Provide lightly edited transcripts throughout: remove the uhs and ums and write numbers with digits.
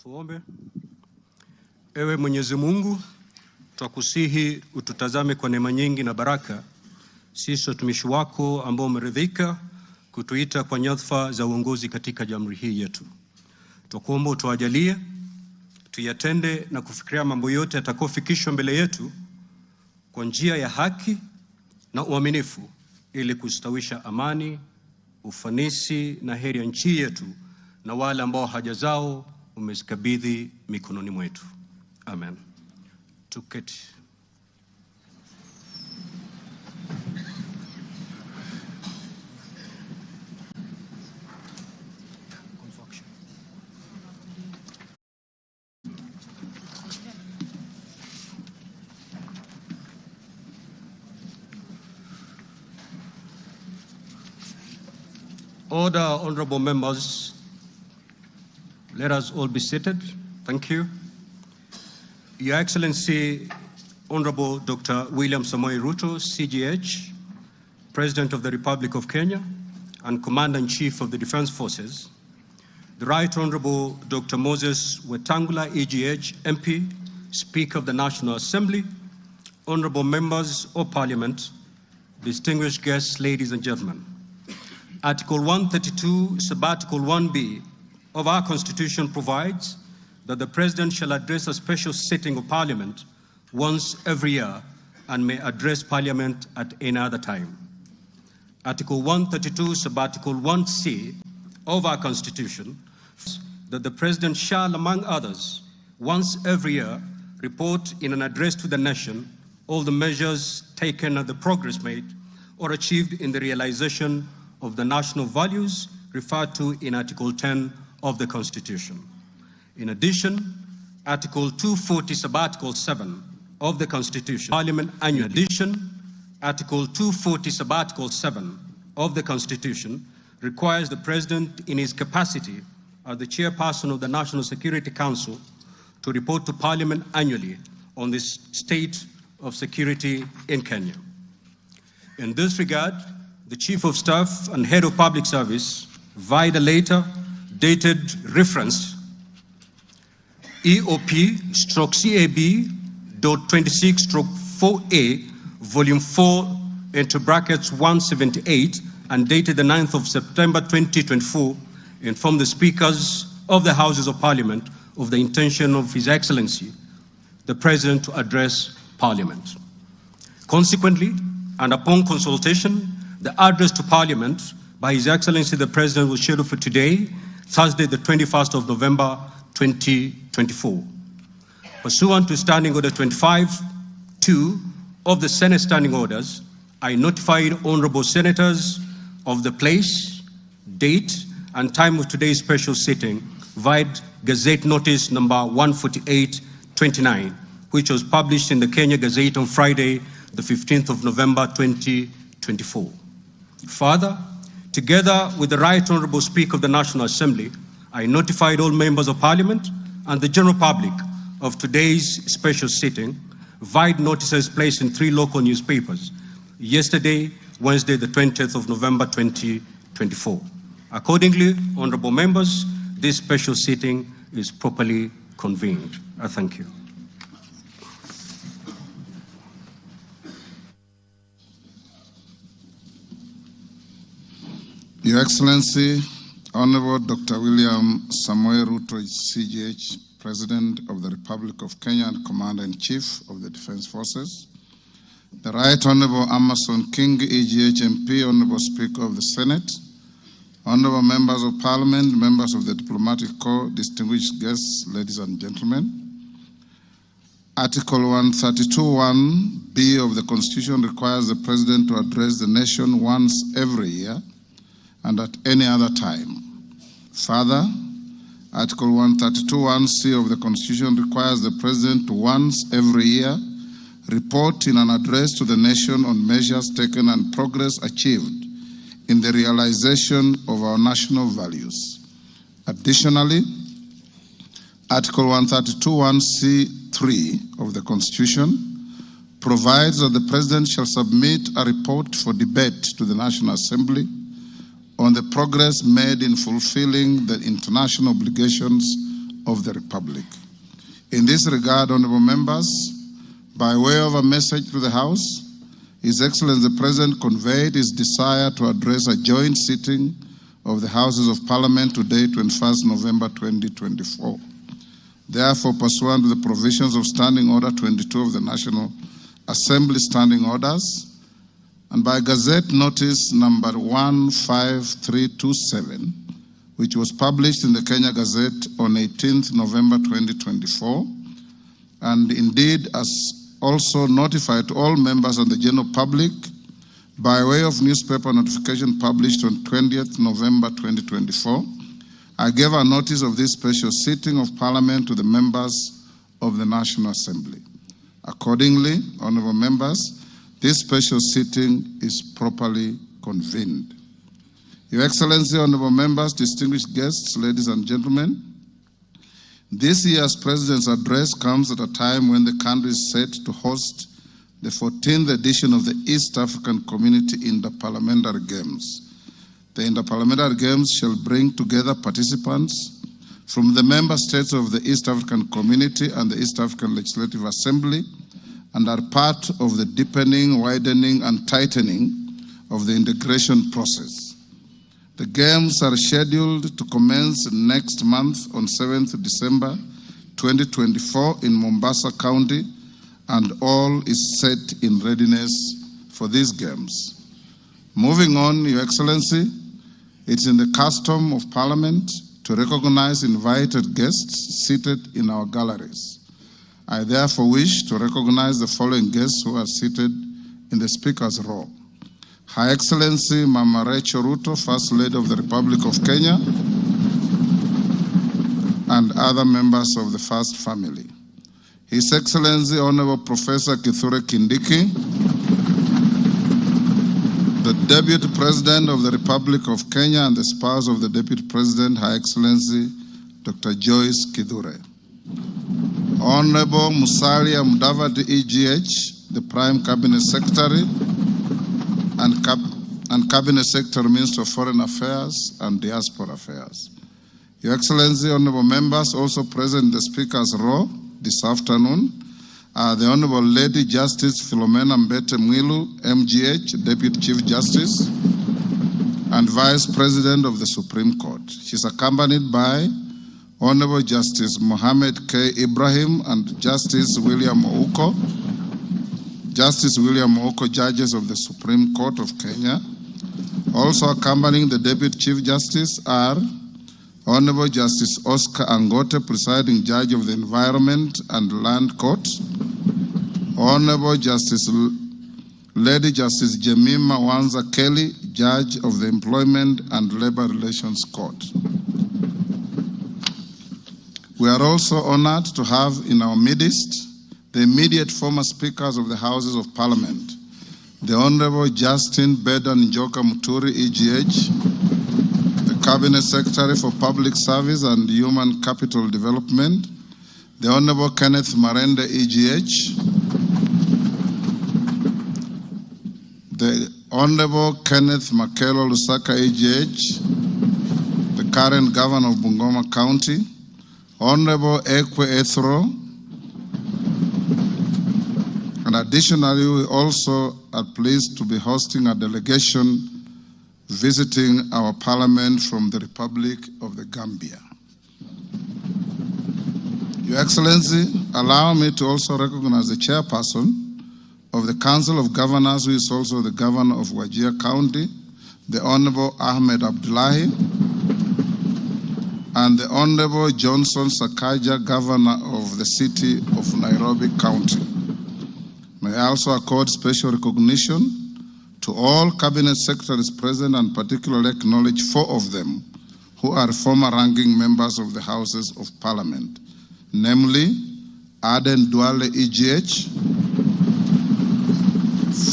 Tuombe. Ewe Mwenyezi Mungu, twakusihi ututazame kwa neema nyingi na baraka, sisi watumishi wako ambao umeridhika kutuita kwa nyadhifa za uongozi katika jamhuri hii yetu. Twakuomba utuajalie tuyatende na kufikiria mambo yote yatakayofikishwa mbele yetu kwa njia ya haki na uaminifu, ili kustawisha amani, ufanisi na heri ya nchi yetu na wale ambao haja zao umezikabidhi mikononi mwetu. Amen. Tuketi. Order, honorable members. Let us all be seated. Thank you. Your Excellency, Honorable Dr. William Samoei Ruto, CGH, President of the Republic of Kenya and Commander-in-Chief of the Defense Forces, the Right Honorable Dr. Moses Wetangula, EGH, MP, Speaker of the National Assembly, honorable members of Parliament, distinguished guests, ladies and gentlemen. Article 132, Sub-Article 1B of our Constitution provides that the President shall address a special sitting of Parliament once every year and may address Parliament at any other time. Article 132, Sub-Article 1C of our Constitution, that the President shall, among others, once every year, report in an address to the nation all the measures taken and the progress made or achieved in the realization of the national values referred to in Article 10 of the Constitution. In addition, Article 240, Sub-Article 7 of the Constitution, Parliament annually. In addition, Article 240, Sub-Article 7 of the Constitution requires the President in his capacity as the chairperson of the National Security Council to report to Parliament annually on the state of security in Kenya. In this regard, the Chief of Staff and Head of Public Service, via the letter dated reference EOP/CAB.26/4A, Volume 4, into brackets 178, and dated the 9th of September 2024, informed the Speakers of the Houses of Parliament of the intention of His Excellency, the President, to address Parliament. Consequently, and upon consultation, the address to Parliament by His Excellency the President was scheduled for today, Thursday, the 21st of November, 2024. Pursuant to Standing Order 25-2 of the Senate Standing Orders, I notified honorable senators of the place, date, and time of today's special sitting via Gazette Notice number 148/29, which was published in the Kenya Gazette on Friday, the 15th of November, 2024. Further, together with the Right Honorable Speaker of the National Assembly, I notified all members of Parliament and the general public of today's special sitting via notices placed in 3 local newspapers yesterday, Wednesday, the 20th of November, 2024. Accordingly, honorable members, this special sitting is properly convened. I thank you. Your Excellency, Honorable Dr. William Samoei Ruto, CGH, President of the Republic of Kenya and Commander-in-Chief of the Defense Forces, the Right Honorable Amason King, EGH MP, Honorable Speaker of the Senate, Honorable Members of Parliament, members of the Diplomatic Corps, distinguished guests, ladies and gentlemen. Article 132(1)(b) of the Constitution requires the President to address the nation once every year and at any other time. Further, Article 132(1)(c) of the Constitution requires the President to once every year report in an address to the nation on measures taken and progress achieved in the realization of our national values. Additionally, Article 132(1)(c)(3) of the Constitution provides that the President shall submit a report for debate to the National Assembly on the progress made in fulfilling the international obligations of the Republic. In this regard, honorable members, by way of a message to the House, His Excellency the President conveyed his desire to address a joint sitting of the Houses of Parliament today, 21st November 2024. Therefore, pursuant to the provisions of Standing Order 22 of the National Assembly Standing Orders, and by Gazette Notice number 15327, which was published in the Kenya Gazette on 18th November 2024, and indeed as also notified to all members and the general public by way of newspaper notification published on 20th November 2024, I gave a notice of this special sitting of Parliament to the members of the National Assembly. Accordingly, honorable members, this special sitting is properly convened. Your Excellency, honorable members, distinguished guests, ladies and gentlemen, this year's President's address comes at a time when the country is set to host the 14th edition of the East African Community Interparliamentary Games. The Interparliamentary Games shall bring together participants from the member states of the East African Community and the East African Legislative Assembly, and are part of the deepening, widening, and tightening of the integration process. The Games are scheduled to commence next month on 7th December 2024 in Mombasa County, and all is set in readiness for these Games. Moving on, Your Excellency, it's in the custom of Parliament to recognize invited guests seated in our galleries. I therefore wish to recognize the following guests who are seated in the Speaker's row. Her Excellency Mama Rachel Ruto, First Lady of the Republic of Kenya, and other members of the First Family. His Excellency Honorable Professor Kithure Kindiki, the Deputy President of the Republic of Kenya and the spouse of the Deputy President, Her Excellency Dr. Joyce Kithure. Honorable Musalia Mudavadi EGH, the Prime Cabinet Secretary and Cabinet Secretary, Minister of Foreign Affairs and Diaspora Affairs. Your Excellency, honorable members, also present in the Speaker's row this afternoon are the Honorable Lady Justice Philomena Mbete Mwilu, MGH, Deputy Chief Justice and Vice President of the Supreme Court. She's accompanied by Honorable Justice Mohammed K. Ibrahim and Justice William Ouko. Justice William Ouko, judges of the Supreme Court of Kenya. Also accompanying the Deputy Chief Justice are Honorable Justice Oscar Angote, presiding judge of the Environment and Land Court. Honorable Justice Lady Justice Jemima Wanza Kelly, judge of the Employment and Labor Relations Court. We are also honored to have in our midst the immediate former speakers of the Houses of Parliament, the Honorable Justin Beda Njoka Muturi, EGH, the Cabinet Secretary for Public Service and Human Capital Development, the Honorable Kenneth Marende, EGH, the Honorable Kenneth Makelo Lusaka, EGH, the current Governor of Bungoma County, Honorable Ekwe Ethro, and additionally, we also are pleased to be hosting a delegation visiting our Parliament from the Republic of the Gambia. Your Excellency, allow me to also recognize the chairperson of the Council of Governors, who is also the Governor of Wajir County, the Honorable Ahmed Abdullahi, and the Honorable Johnson Sakaja, Governor of the City of Nairobi County. May I also accord special recognition to all Cabinet Secretaries present, and particularly acknowledge 4 of them who are former ranking members of the Houses of Parliament, namely Aden Duale, EGH,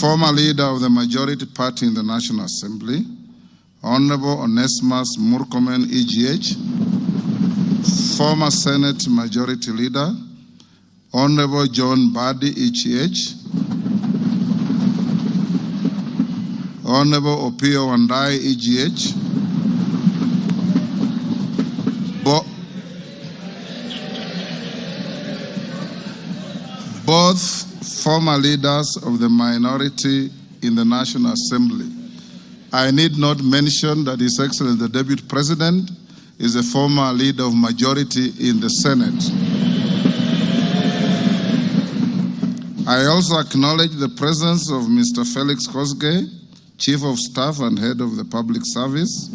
former leader of the majority party in the National Assembly, Honorable Onesimus Murkomen, EGH, former Senate Majority Leader, Honorable John Badi, EGH, Honorable Opio Wandai, EGH, both former leaders of the minority in the National Assembly. I need not mention that His Excellency the Deputy President is a former leader of majority in the Senate. I also acknowledge the presence of Mr. Felix Kosgei, Chief of Staff and Head of the Public Service,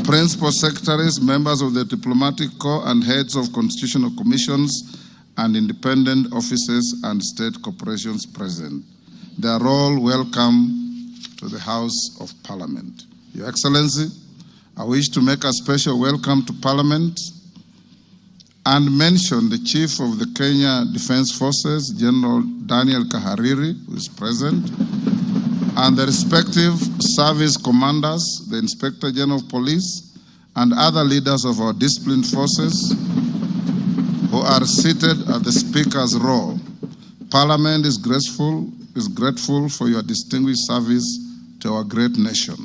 Principal Secretaries, members of the Diplomatic Corps, and heads of constitutional commissions and independent offices and state corporations present. They are all welcome to the House of Parliament. Your Excellency, I wish to make a special welcome to Parliament and mention the Chief of the Kenya Defence Forces, General Daniel Kahariri, who is present, and the respective service commanders, the Inspector General of Police, and other leaders of our disciplined forces who are seated at the Speaker's row. Parliament is grateful for your distinguished service to our great nation.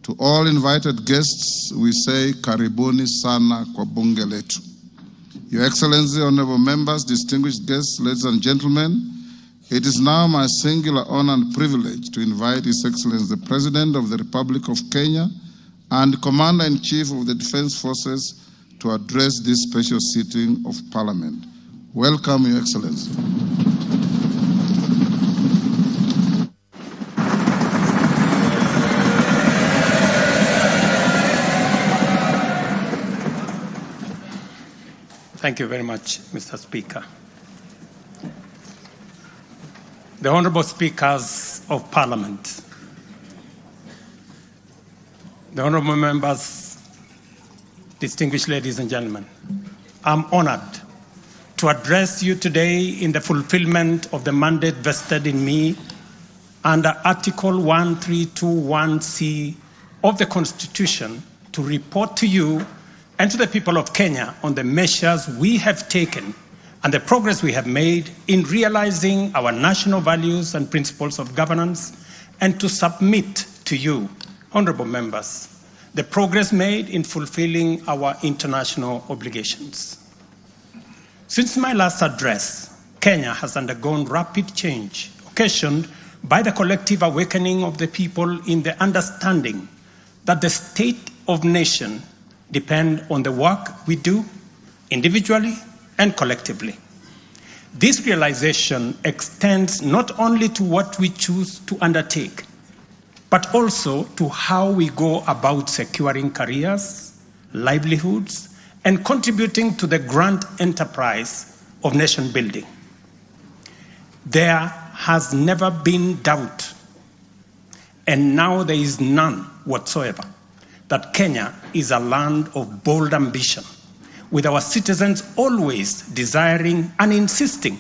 To all invited guests, we say karibuni sana kwa bunge letu. Your Excellency, honorable members, distinguished guests, ladies and gentlemen, it is now my singular honor and privilege to invite His Excellency the President of the Republic of Kenya and Commander-in-Chief of the Defense Forces to address this special sitting of Parliament. Welcome, Your Excellency. Thank you very much, Mr. Speaker. The Honorable Speakers of Parliament, the Honorable Members, distinguished ladies and gentlemen, I'm honored to address you today in the fulfillment of the mandate vested in me under Article 1321C of the Constitution to report to you and to the people of Kenya on the measures we have taken and the progress we have made in realizing our national values and principles of governance, and to submit to you, honorable members, the progress made in fulfilling our international obligations. Since my last address, Kenya has undergone rapid change, occasioned by the collective awakening of the people in the understanding that the state of nation depend on the work we do individually and collectively. This realization extends not only to what we choose to undertake, but also to how we go about securing careers, livelihoods, and contributing to the grand enterprise of nation building. There has never been doubt, and now there is none whatsoever, that Kenya is a land of bold ambition, with our citizens always desiring and insisting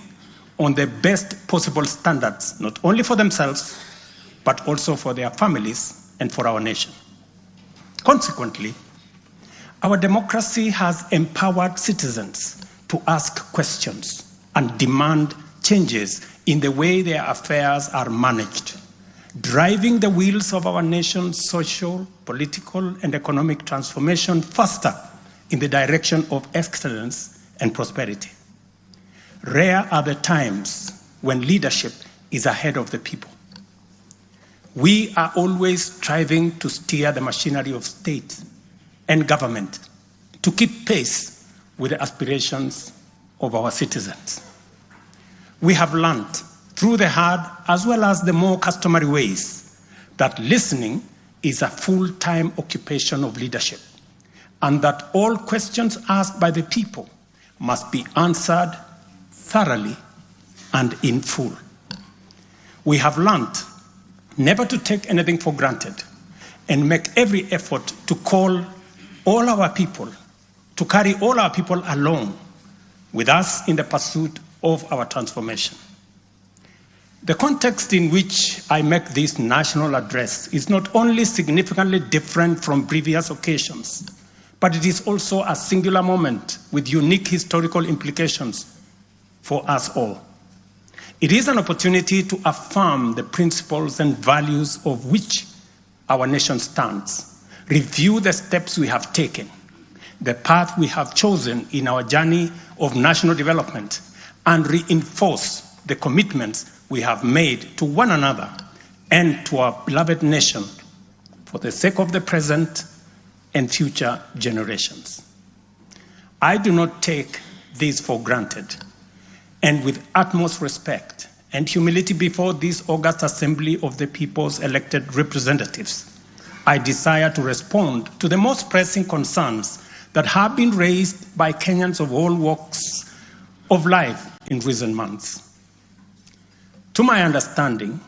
on the best possible standards, not only for themselves, but also for their families and for our nation. Consequently, our democracy has empowered citizens to ask questions and demand changes in the way their affairs are managed, driving the wheels of our nation's social, political, and economic transformation faster in the direction of excellence and prosperity. Rare are the times when leadership is ahead of the people. We are always striving to steer the machinery of state and government to keep pace with the aspirations of our citizens. We have learned through the hard as well as the more customary ways that listening is a full-time occupation of leadership, and that all questions asked by the people must be answered thoroughly and in full. We have learned never to take anything for granted and make every effort to call all our people, to carry all our people along with us in the pursuit of our transformation. The context in which I make this national address is not only significantly different from previous occasions, but it is also a singular moment with unique historical implications for us all. It is an opportunity to affirm the principles and values of which our nation stands, review the steps we have taken, the path we have chosen in our journey of national development, and reinforce the commitments we have made to one another and to our beloved nation for the sake of the present and future generations. I do not take this for granted, and with utmost respect and humility before this august assembly of the people's elected representatives, I desire to respond to the most pressing concerns that have been raised by Kenyans of all walks of life in recent months. To my understanding,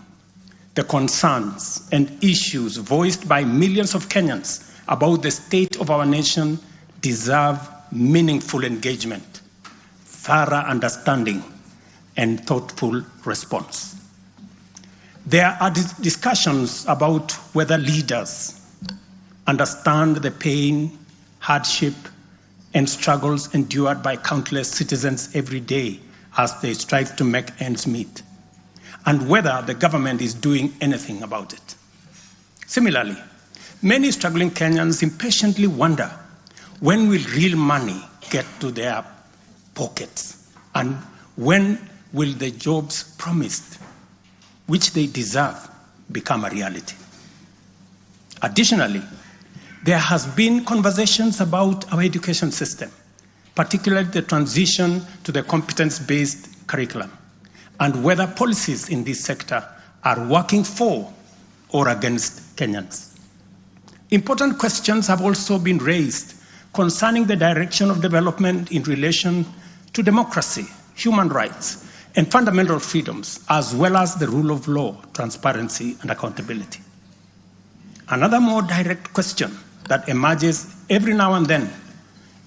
the concerns and issues voiced by millions of Kenyans about the state of our nation deserve meaningful engagement, thorough understanding, and thoughtful response. There are discussions about whether leaders understand the pain, hardship, and struggles endured by countless citizens every day as they strive to make ends meet, and whether the government is doing anything about it. Similarly, many struggling Kenyans impatiently wonder, when will real money get to their pockets? And when will the jobs promised, which they deserve, become a reality? Additionally, there has been conversations about our education system, particularly the transition to the competence-based curriculum, and whether policies in this sector are working for or against Kenyans. Important questions have also been raised concerning the direction of development in relation to democracy, human rights, and fundamental freedoms, as well as the rule of law, transparency, and accountability. Another more direct question that emerges every now and then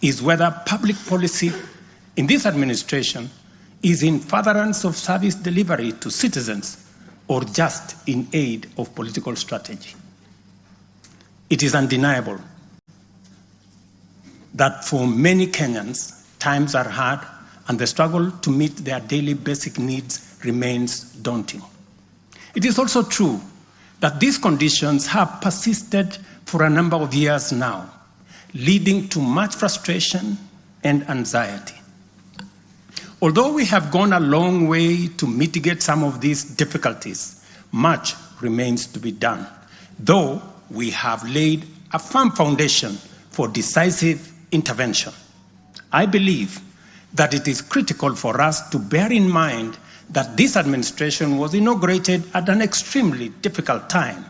is whether public policy in this administration is in furtherance of service delivery to citizens or just in aid of political strategy. It is undeniable that for many Kenyans, times are hard and the struggle to meet their daily basic needs remains daunting. It is also true that these conditions have persisted for a number of years now, leading to much frustration and anxiety. Although we have gone a long way to mitigate some of these difficulties, much remains to be done, though we have laid a firm foundation for decisive intervention. I believe that it is critical for us to bear in mind that this administration was inaugurated at an extremely difficult time,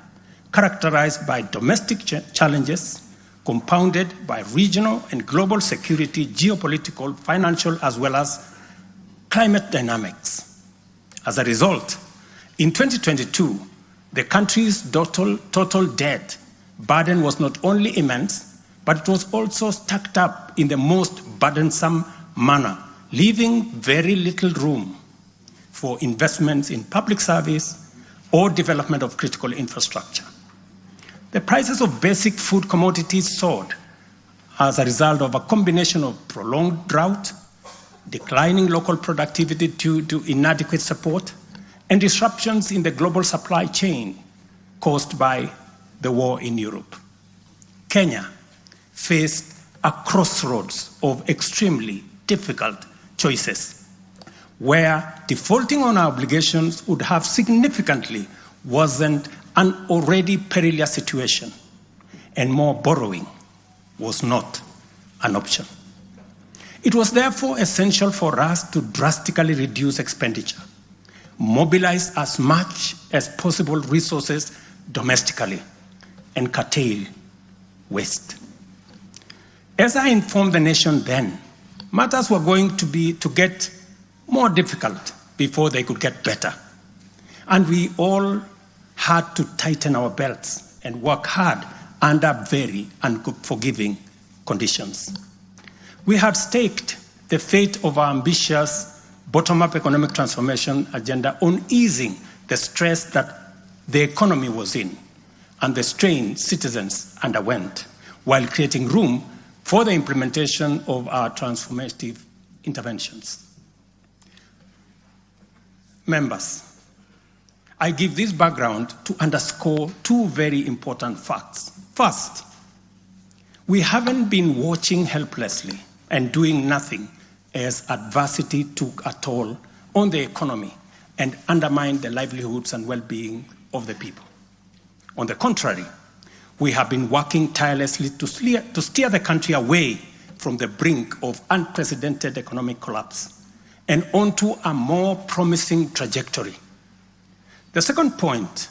characterized by domestic challenges, compounded by regional and global security, geopolitical, financial, as well as climate dynamics. As a result, in 2022, the country's total debt burden was not only immense, but it was also stacked up in the most burdensome manner, leaving very little room for investments in public service or development of critical infrastructure. The prices of basic food commodities soared as a result of a combination of prolonged drought, declining local productivity due to inadequate support, and disruptions in the global supply chain caused by the war in Europe. Kenya faced a crossroads of extremely difficult choices, where defaulting on our obligations would have significantly worsened an already perilous situation, and more borrowing was not an option. It was therefore essential for us to drastically reduce expenditure, mobilize as much as possible resources domestically, and curtail waste. As I informed the nation then, matters were going to get more difficult before they could get better. And we all had to tighten our belts and work hard under very unforgiving conditions. We had staked the fate of our ambitious bottom-up economic transformation agenda on easing the stress that the economy was in and the strain citizens underwent, while creating room for the implementation of our transformative interventions. Members, I give this background to underscore two very important facts. First, we haven't been watching helplessly and doing nothing as adversity took a toll on the economy and undermined the livelihoods and well-being of the people. On the contrary, we have been working tirelessly to steer the country away from the brink of unprecedented economic collapse and onto a more promising trajectory. The second point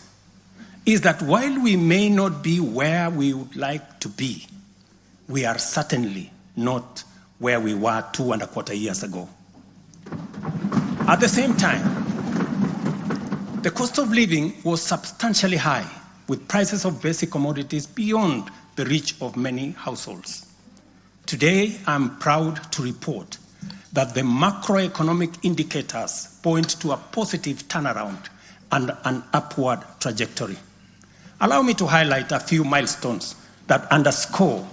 is that while we may not be where we would like to be, we are certainly not where we were 2.25 years ago. At the same time, the cost of living was substantially high, with prices of basic commodities beyond the reach of many households. Today, I'm proud to report that the macroeconomic indicators point to a positive turnaround and an upward trajectory. Allow me to highlight a few milestones that underscore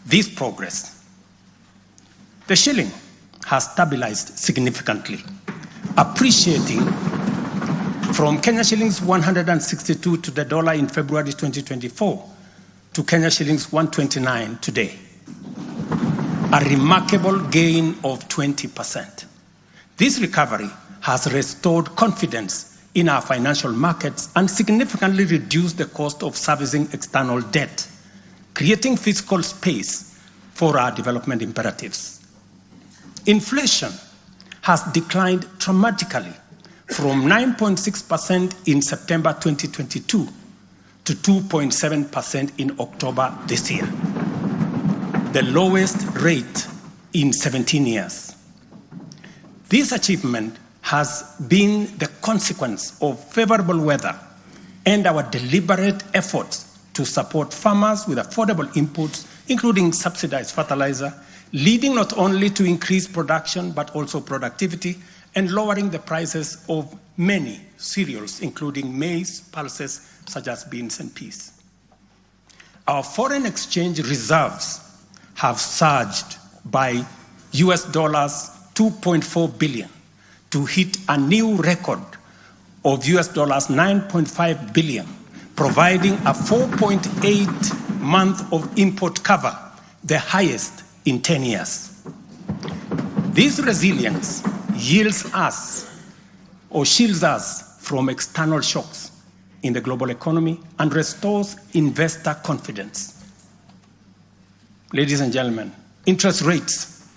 this progress. The shilling has stabilized significantly, appreciating from Kenya shillings 162 to the dollar in February 2024 to Kenya shillings 129 today, a remarkable gain of 20%. This recovery has restored confidence in our financial markets and significantly reduced the cost of servicing external debt, creating fiscal space for our development imperatives. Inflation has declined dramatically from 9.6% in September 2022 to 2.7% in October this year, the lowest rate in 17 years. This achievement has been the consequence of favorable weather and our deliberate efforts to support farmers with affordable inputs, including subsidized fertilizer, leading not only to increased production but also productivity and lowering the prices of many cereals, including maize, pulses such as beans and peas. Our foreign exchange reserves have surged by US dollars 2.4 billion to hit a new record of US dollars 9.5 billion, providing a 4.8 month of import cover, the highest in 10 years. This resilience yields us or shields us from external shocks in the global economy and restores investor confidence. Ladies and gentlemen, interest rates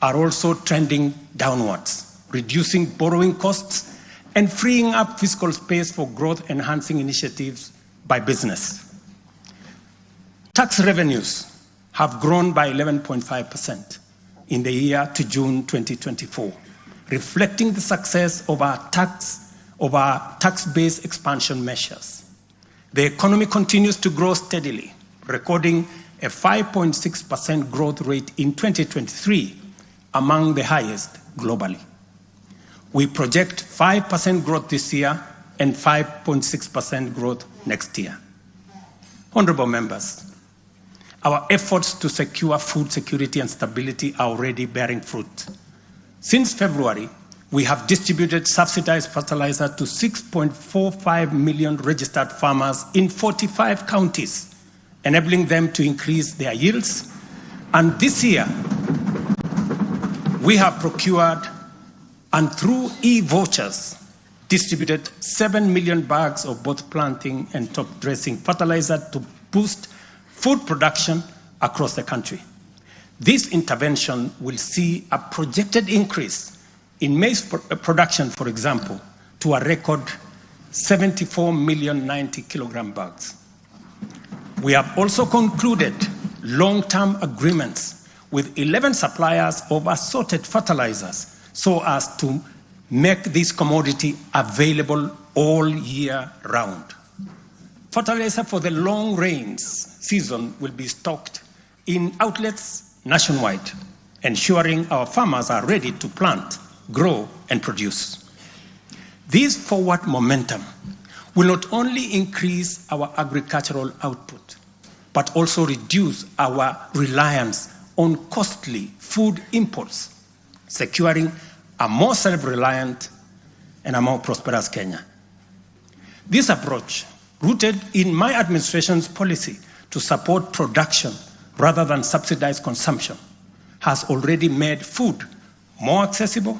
are also trending downwards, reducing borrowing costs and freeing up fiscal space for growth-enhancing initiatives by business. Tax revenues have grown by 11.5% in the year to June 2024, reflecting the success of our tax-based expansion measures. The economy continues to grow steadily, recording a 5.6% growth rate in 2023, among the highest globally. We project 5% growth this year and 5.6% growth next year. Honorable members, our efforts to secure food security and stability are already bearing fruit. Since February, we have distributed subsidized fertilizer to 6.45 million registered farmers in 45 counties, enabling them to increase their yields. And this year, we have procured and through e-vouchers distributed 7 million bags of both planting and top dressing fertilizer to boost food production across the country. This intervention will see a projected increase in maize production, for example, to a record 74 million 90 kilogram bags. We have also concluded long-term agreements with 11 suppliers of assorted fertilizers so as to make this commodity available all year round. Fertilizer for the long rains season will be stocked in outlets nationwide, ensuring our farmers are ready to plant, grow, and produce. This forward momentum will not only increase our agricultural output, but also reduce our reliance on costly food imports, securing a more self-reliant and a more prosperous Kenya. This approach, rooted in my administration's policy to support production rather than subsidize consumption, has already made food more accessible,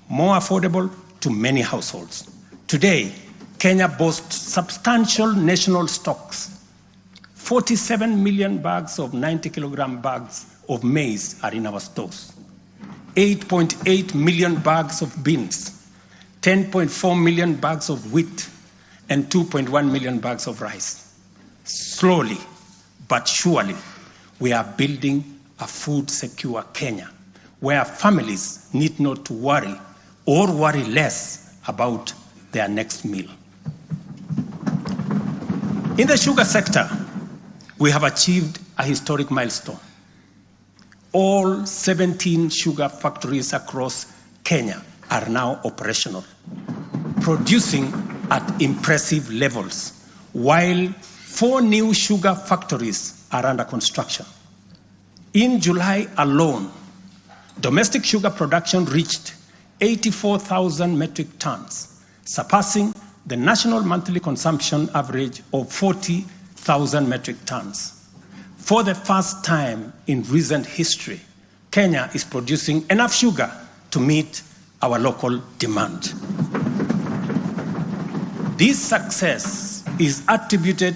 more affordable to many households. Today, Kenya boasts substantial national stocks. 47 million bags of 90-kilogram bags of maize are in our stores. 8.8 million bags of beans, 10.4 million bags of wheat, and 2.1 million bags of rice. Slowly but surely, we are building a food-secure Kenya, where families need not to worry or worry less about their next meal. In the sugar sector, we have achieved a historic milestone. All 17 sugar factories across Kenya are now operational, producing at impressive levels, while 4 new sugar factories are under construction. In July alone, domestic sugar production reached 84,000 metric tons, surpassing the national monthly consumption average of 40,000 metric tons. For the first time in recent history, Kenya is producing enough sugar to meet our local demand. This success is attributed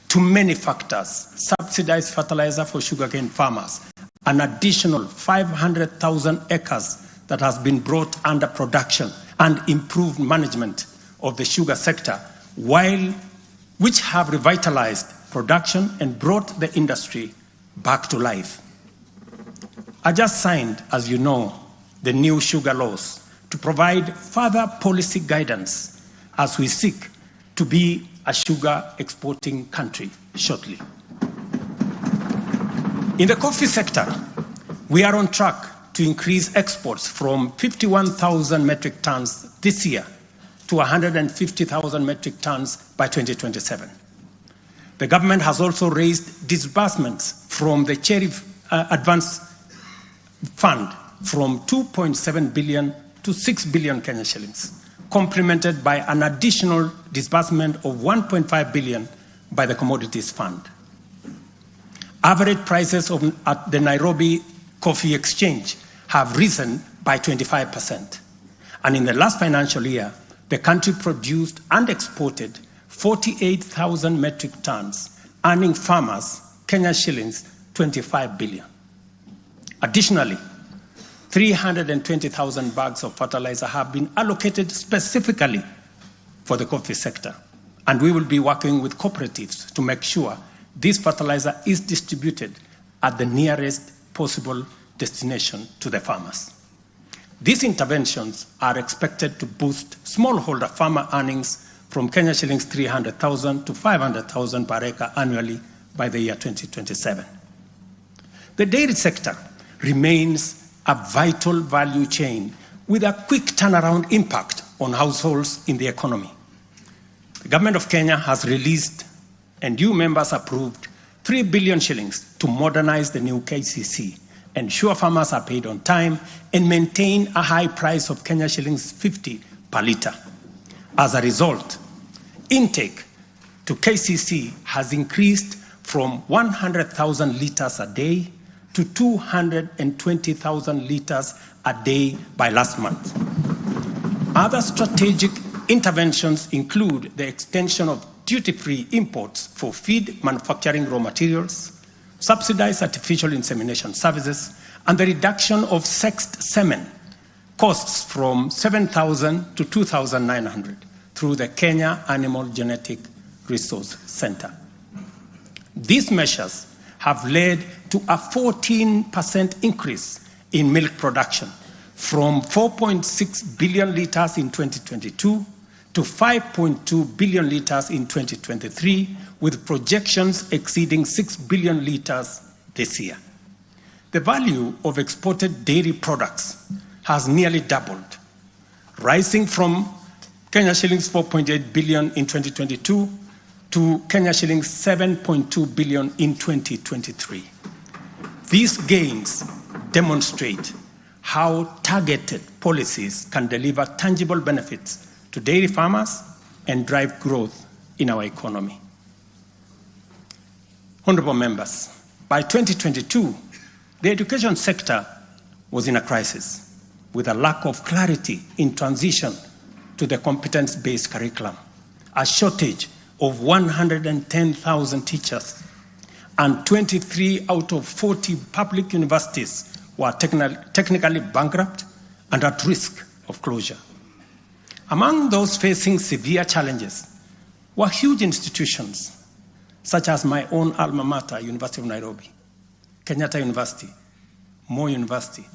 to many factors: subsidized fertilizer for sugarcane farmers, an additional 500,000 acres that has been brought under production, and improved management of the sugar sector, which have revitalized production and brought the industry back to life. I just signed, as you know, the new sugar laws to provide further policy guidance as we seek to be a sugar exporting country shortly. In the coffee sector, we are on track to increase exports from 51,000 metric tons this year to 150,000 metric tons by 2027. The government has also raised disbursements from the Cherry Advance Fund from 2.7 billion to 6 billion Kenya shillings, complemented by an additional disbursement of 1.5 billion by the Commodities Fund. Average prices at the Nairobi Coffee Exchange have risen by 25%. And in the last financial year, the country produced and exported 48,000 metric tons, earning farmers Kenya shillings 25 billion. Additionally, 320,000 bags of fertilizer have been allocated specifically for the coffee sector, and we will be working with cooperatives to make sure this fertilizer is distributed at the nearest possible destination to the farmers. These interventions are expected to boost smallholder farmer earnings from Kenya shillings 300,000 to 500,000 per acre annually by the year 2027. The dairy sector remains a vital value chain with a quick turnaround impact on households in the economy. The government of Kenya has released and you members approved 3 billion shillings to modernize the new KCC, ensure farmers are paid on time, and maintain a high price of Kenya shillings 50 per litre. As a result, intake to KCC has increased from 100,000 litres a day to 220,000 litres a day by last month. Other strategic interventions include the extension of duty-free imports for feed manufacturing raw materials, subsidized artificial insemination services, and the reduction of sexed semen costs from 7,000 to 2,900 through the Kenya Animal Genetic Resource Center. These measures have led to a 14% increase in milk production from 4.6 billion litres in 2022 to 5.2 billion litres in 2023, with projections exceeding 6 billion litres this year. The value of exported dairy products has nearly doubled, rising from Kenya shillings 4.8 billion in 2022 to Kenya shillings 7.2 billion in 2023. These gains demonstrate how targeted policies can deliver tangible benefits to dairy farmers and drive growth in our economy. Honorable members, by 2022, the education sector was in a crisis, with a lack of clarity in transition to the competence-based curriculum, a shortage of 110,000 teachers, and 23 out of 40 public universities were technically bankrupt and at risk of closure. Among those facing severe challenges were huge institutions, such as my own alma mater, University of Nairobi, Kenyatta University, Moi University,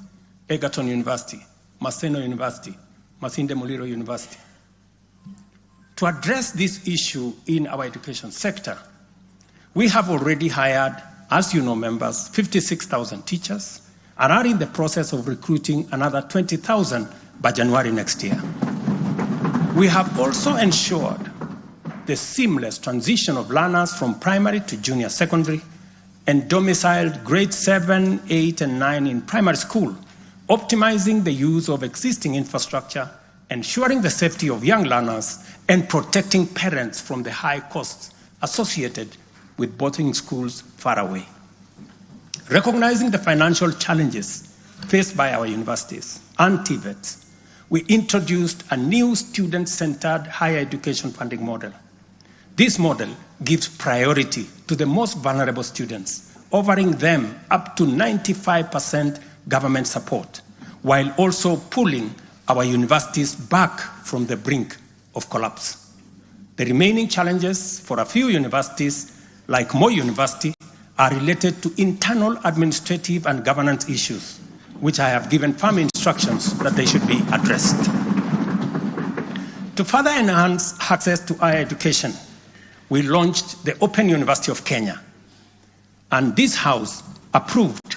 Egerton University, Maseno University, Masinde Muliro University. To address this issue in our education sector, we have already hired, as you know, members, 56,000 teachers and are in the process of recruiting another 20,000 by January next year. We have also ensured the seamless transition of learners from primary to junior secondary and domiciled grades 7, 8, and 9 in primary school, optimizing the use of existing infrastructure, ensuring the safety of young learners, and protecting parents from the high costs associated with boarding schools far away. Recognizing the financial challenges faced by our universities and TVETs, we introduced a new student-centered higher education funding model. This model gives priority to the most vulnerable students, offering them up to 95% government support, while also pulling our universities back from the brink of collapse. The remaining challenges for a few universities, like Moi University, are related to internal administrative and governance issues, which I have given firm instructions that they should be addressed. To further enhance access to higher education, we launched the Open University of Kenya, and this House approved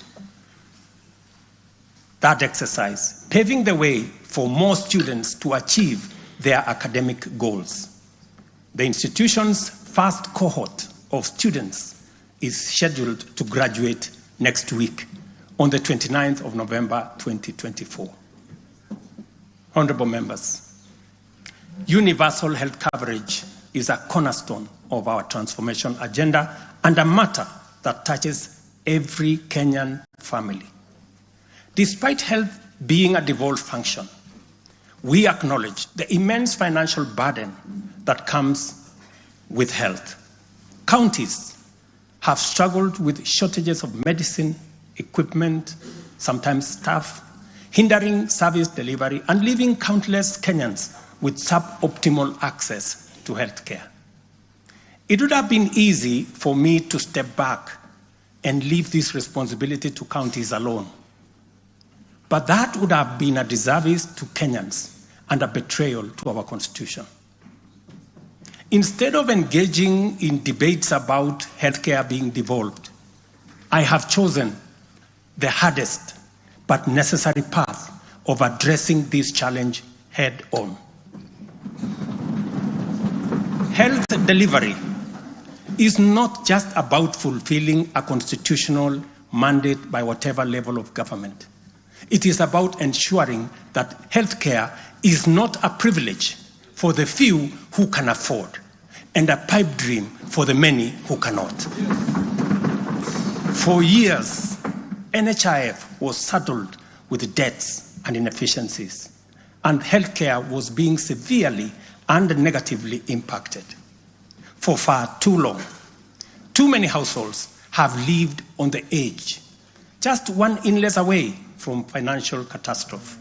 that exercise, paving the way for more students to achieve their academic goals. The institution's first cohort of students is scheduled to graduate next week on the 29th of November 2024. Honorable members, universal health coverage is a cornerstone of our transformation agenda and a matter that touches every Kenyan family. Despite health being a devolved function, we acknowledge the immense financial burden that comes with health. Counties have struggled with shortages of medicine, equipment, sometimes staff, hindering service delivery and leaving countless Kenyans with suboptimal access to health care. It would have been easy for me to step back and leave this responsibility to counties alone. But that would have been a disservice to Kenyans and a betrayal to our Constitution. Instead of engaging in debates about healthcare being devolved, I have chosen the hardest but necessary path of addressing this challenge head on. Health delivery is not just about fulfilling a constitutional mandate by whatever level of government. It is about ensuring that healthcare is not a privilege for the few who can afford and a pipe dream for the many who cannot. For years, NHIF was saddled with debts and inefficiencies, and healthcare was being severely and negatively impacted. For far too long, too many households have lived on the edge, just one illness away from financial catastrophe.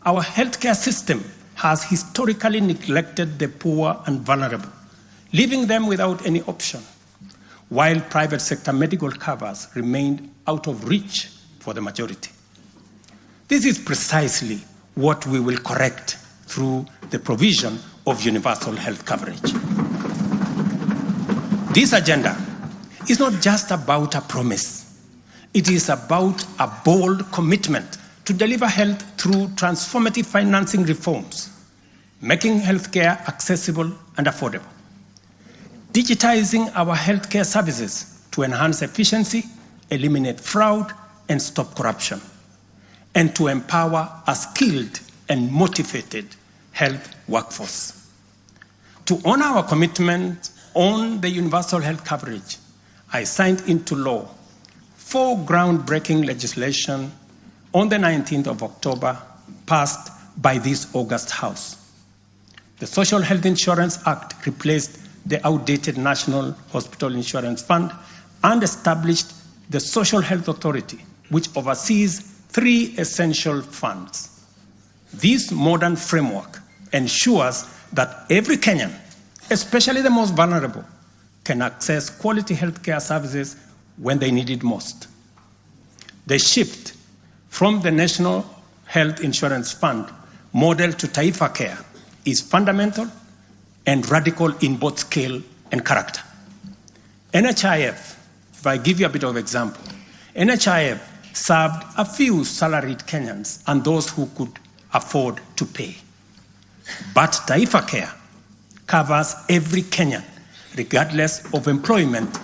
Our healthcare system has historically neglected the poor and vulnerable, leaving them without any option, while private sector medical covers remained out of reach for the majority. This is precisely what we will correct through the provision of universal health coverage. This agenda is not just about a promise. It is about a bold commitment to deliver health through transformative financing reforms, making healthcare accessible and affordable, digitizing our healthcare services to enhance efficiency, eliminate fraud, and stop corruption, and to empower a skilled and motivated health workforce. To honor our commitment on the universal health coverage, I signed into law 4 groundbreaking legislation on the 19th of October, passed by this August House. The Social Health Insurance Act replaced the outdated National Hospital Insurance Fund and established the Social Health Authority, which oversees 3 essential funds. This modern framework ensures that every Kenyan, especially the most vulnerable, can access quality healthcare services when they need it most. The shift from the National Health Insurance Fund model to Taifa Care is fundamental and radical in both scale and character. NHIF, if I give you a bit of example, NHIF served a few salaried Kenyans and those who could afford to pay. But Taifa Care covers every Kenyan, regardless of employment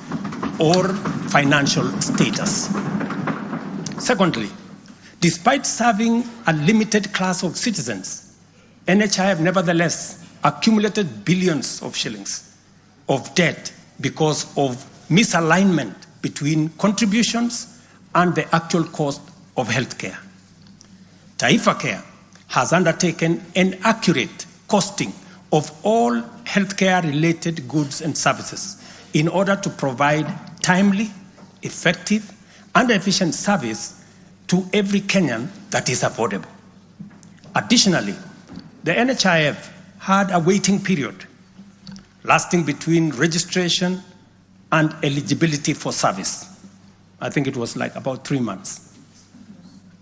or financial status. Secondly, despite serving a limited class of citizens, NHIF nevertheless accumulated billions of shillings of debt because of misalignment between contributions and the actual cost of healthcare. Taifa Care has undertaken an accurate costing of all healthcare-related goods and services in order to provide timely, effective, and efficient service to every Kenyan that is affordable. Additionally, the NHIF had a waiting period lasting between registration and eligibility for service. I think it was like about 3 months.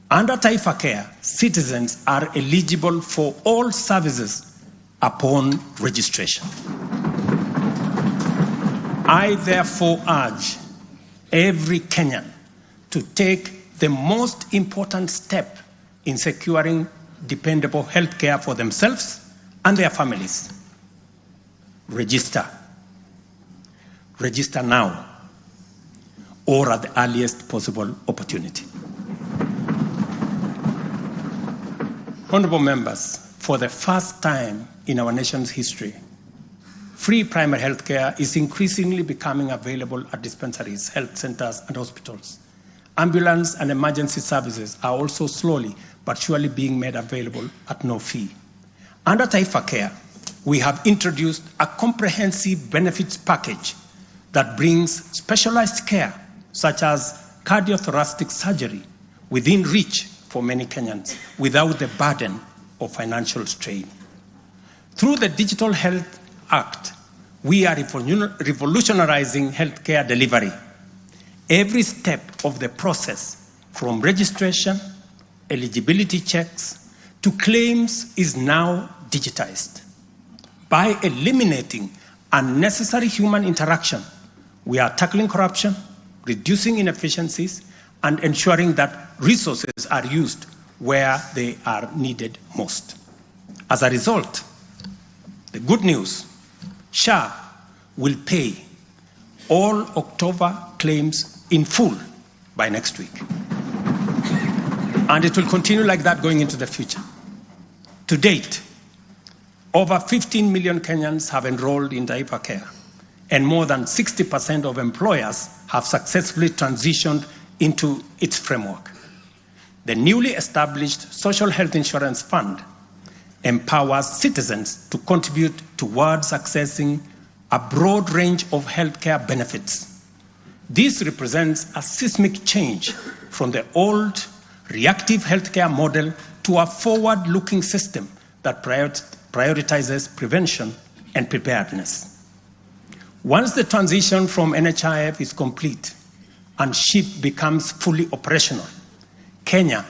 Under Taifa Care, citizens are eligible for all services upon registration. I therefore urge every Kenyan to take the most important step in securing dependable health care for themselves and their families. Register. Register now or at the earliest possible opportunity. Honorable members, for the first time in our nation's history, free primary health care is increasingly becoming available at dispensaries, health centers, and hospitals. Ambulance and emergency services are also slowly but surely being made available at no fee. Under Taifa Care, we have introduced a comprehensive benefits package that brings specialized care, such as cardiothoracic surgery, within reach for many Kenyans without the burden of financial strain. Through the Digital Health Act, we are revolutionizing healthcare delivery. Every step of the process, from registration, eligibility checks, to claims, is now digitized. By eliminating unnecessary human interaction, we are tackling corruption, reducing inefficiencies, and ensuring that resources are used where they are needed most. As a result, the good news, SHA will pay all October claims in full by next week. And it will continue like that going into the future. To date, over 15 million Kenyans have enrolled in Taifa Care, and more than 60% of employers have successfully transitioned into its framework. The newly established Social Health Insurance Fund empowers citizens to contribute towards accessing a broad range of healthcare benefits. This represents a seismic change from the old reactive healthcare model to a forward-looking system that prioritizes prevention and preparedness. Once the transition from NHIF is complete and SHIP becomes fully operational, Kenya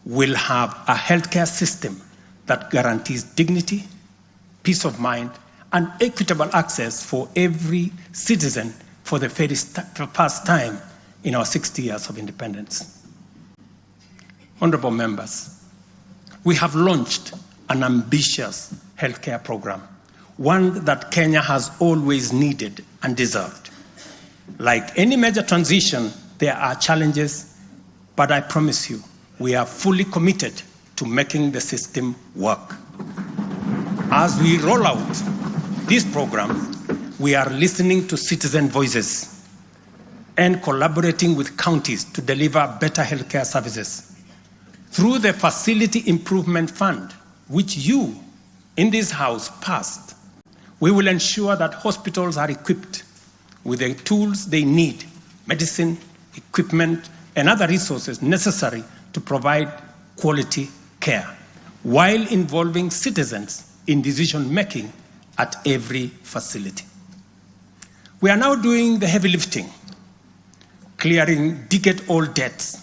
will have a healthcare system that guarantees dignity, peace of mind, and equitable access for every citizen for the very first time in our 60 years of independence. Honorable members, we have launched an ambitious healthcare program, one that Kenya has always needed and deserved. Like any major transition, there are challenges, but I promise you, we are fully committed to making the system work. As we roll out this program, we are listening to citizen voices and collaborating with counties to deliver better healthcare services. through the Facility Improvement Fund, which you in this House passed, we will ensure that hospitals are equipped with the tools they need, medicine, equipment, and other resources necessary to provide quality care, while involving citizens in decision-making at every facility. We are now doing the heavy lifting, clearing decade-old debts,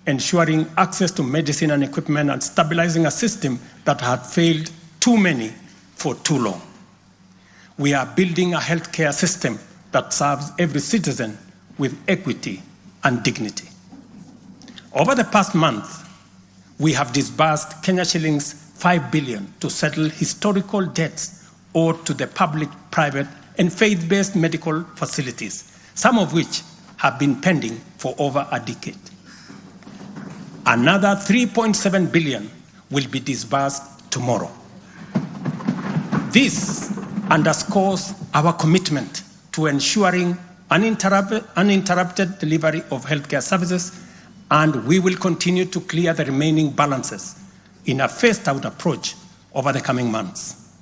ensuring access to medicine and equipment, and stabilizing a system that had failed too many for too long. We are building a healthcare system that serves every citizen with equity and dignity. Over the past month, we have disbursed Kenya shillings 5 billion to settle historical debts owed to the public, private, and faith-based medical facilities, some of which have been pending for over a decade. Another 3.7 billion will be disbursed tomorrow. This underscores our commitment to ensuring uninterrupted delivery of healthcare services, and we will continue to clear the remaining balances in a phased-out approach over the coming months.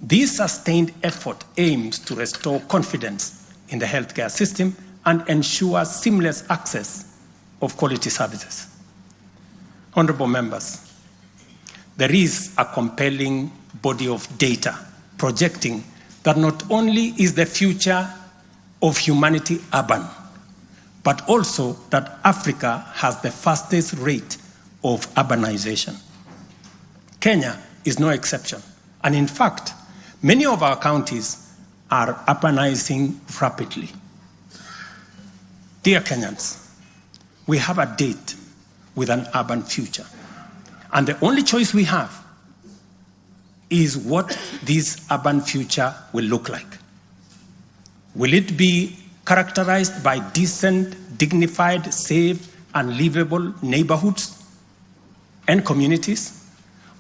This sustained effort aims to restore confidence in the healthcare system and ensure seamless access of quality services. Honorable members, there is a compelling body of data projecting that not only is the future of humanity urban, but also that Africa has the fastest rate of urbanization. Kenya is no exception, and in fact, many of our counties are urbanizing rapidly. Dear Kenyans, we have a date with an urban future, and the only choice we have is what this urban future will look like. Will it be characterized by decent, dignified, safe, and livable neighborhoods and communities?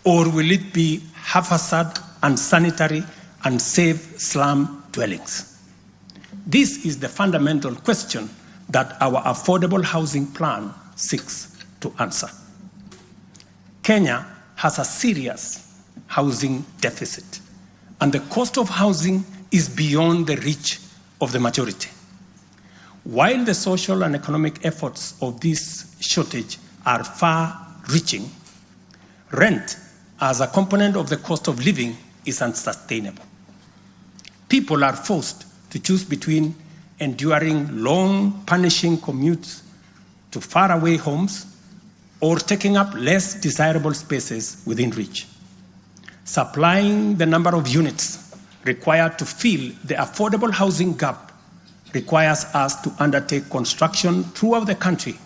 Or will it be haphazard, unsanitary, unsafe slum dwellings? This is the fundamental question that our affordable housing plan seeks to answer. Kenya has a serious housing deficit, and the cost of housing is beyond the reach of the majority. While the social and economic efforts of this shortage are far-reaching, rent as a component of the cost of living is unsustainable. People are forced to choose between enduring long, punishing commutes to faraway homes or taking up less desirable spaces within reach. Supplying the number of units required to fill the affordable housing gap requires us to undertake construction throughout the country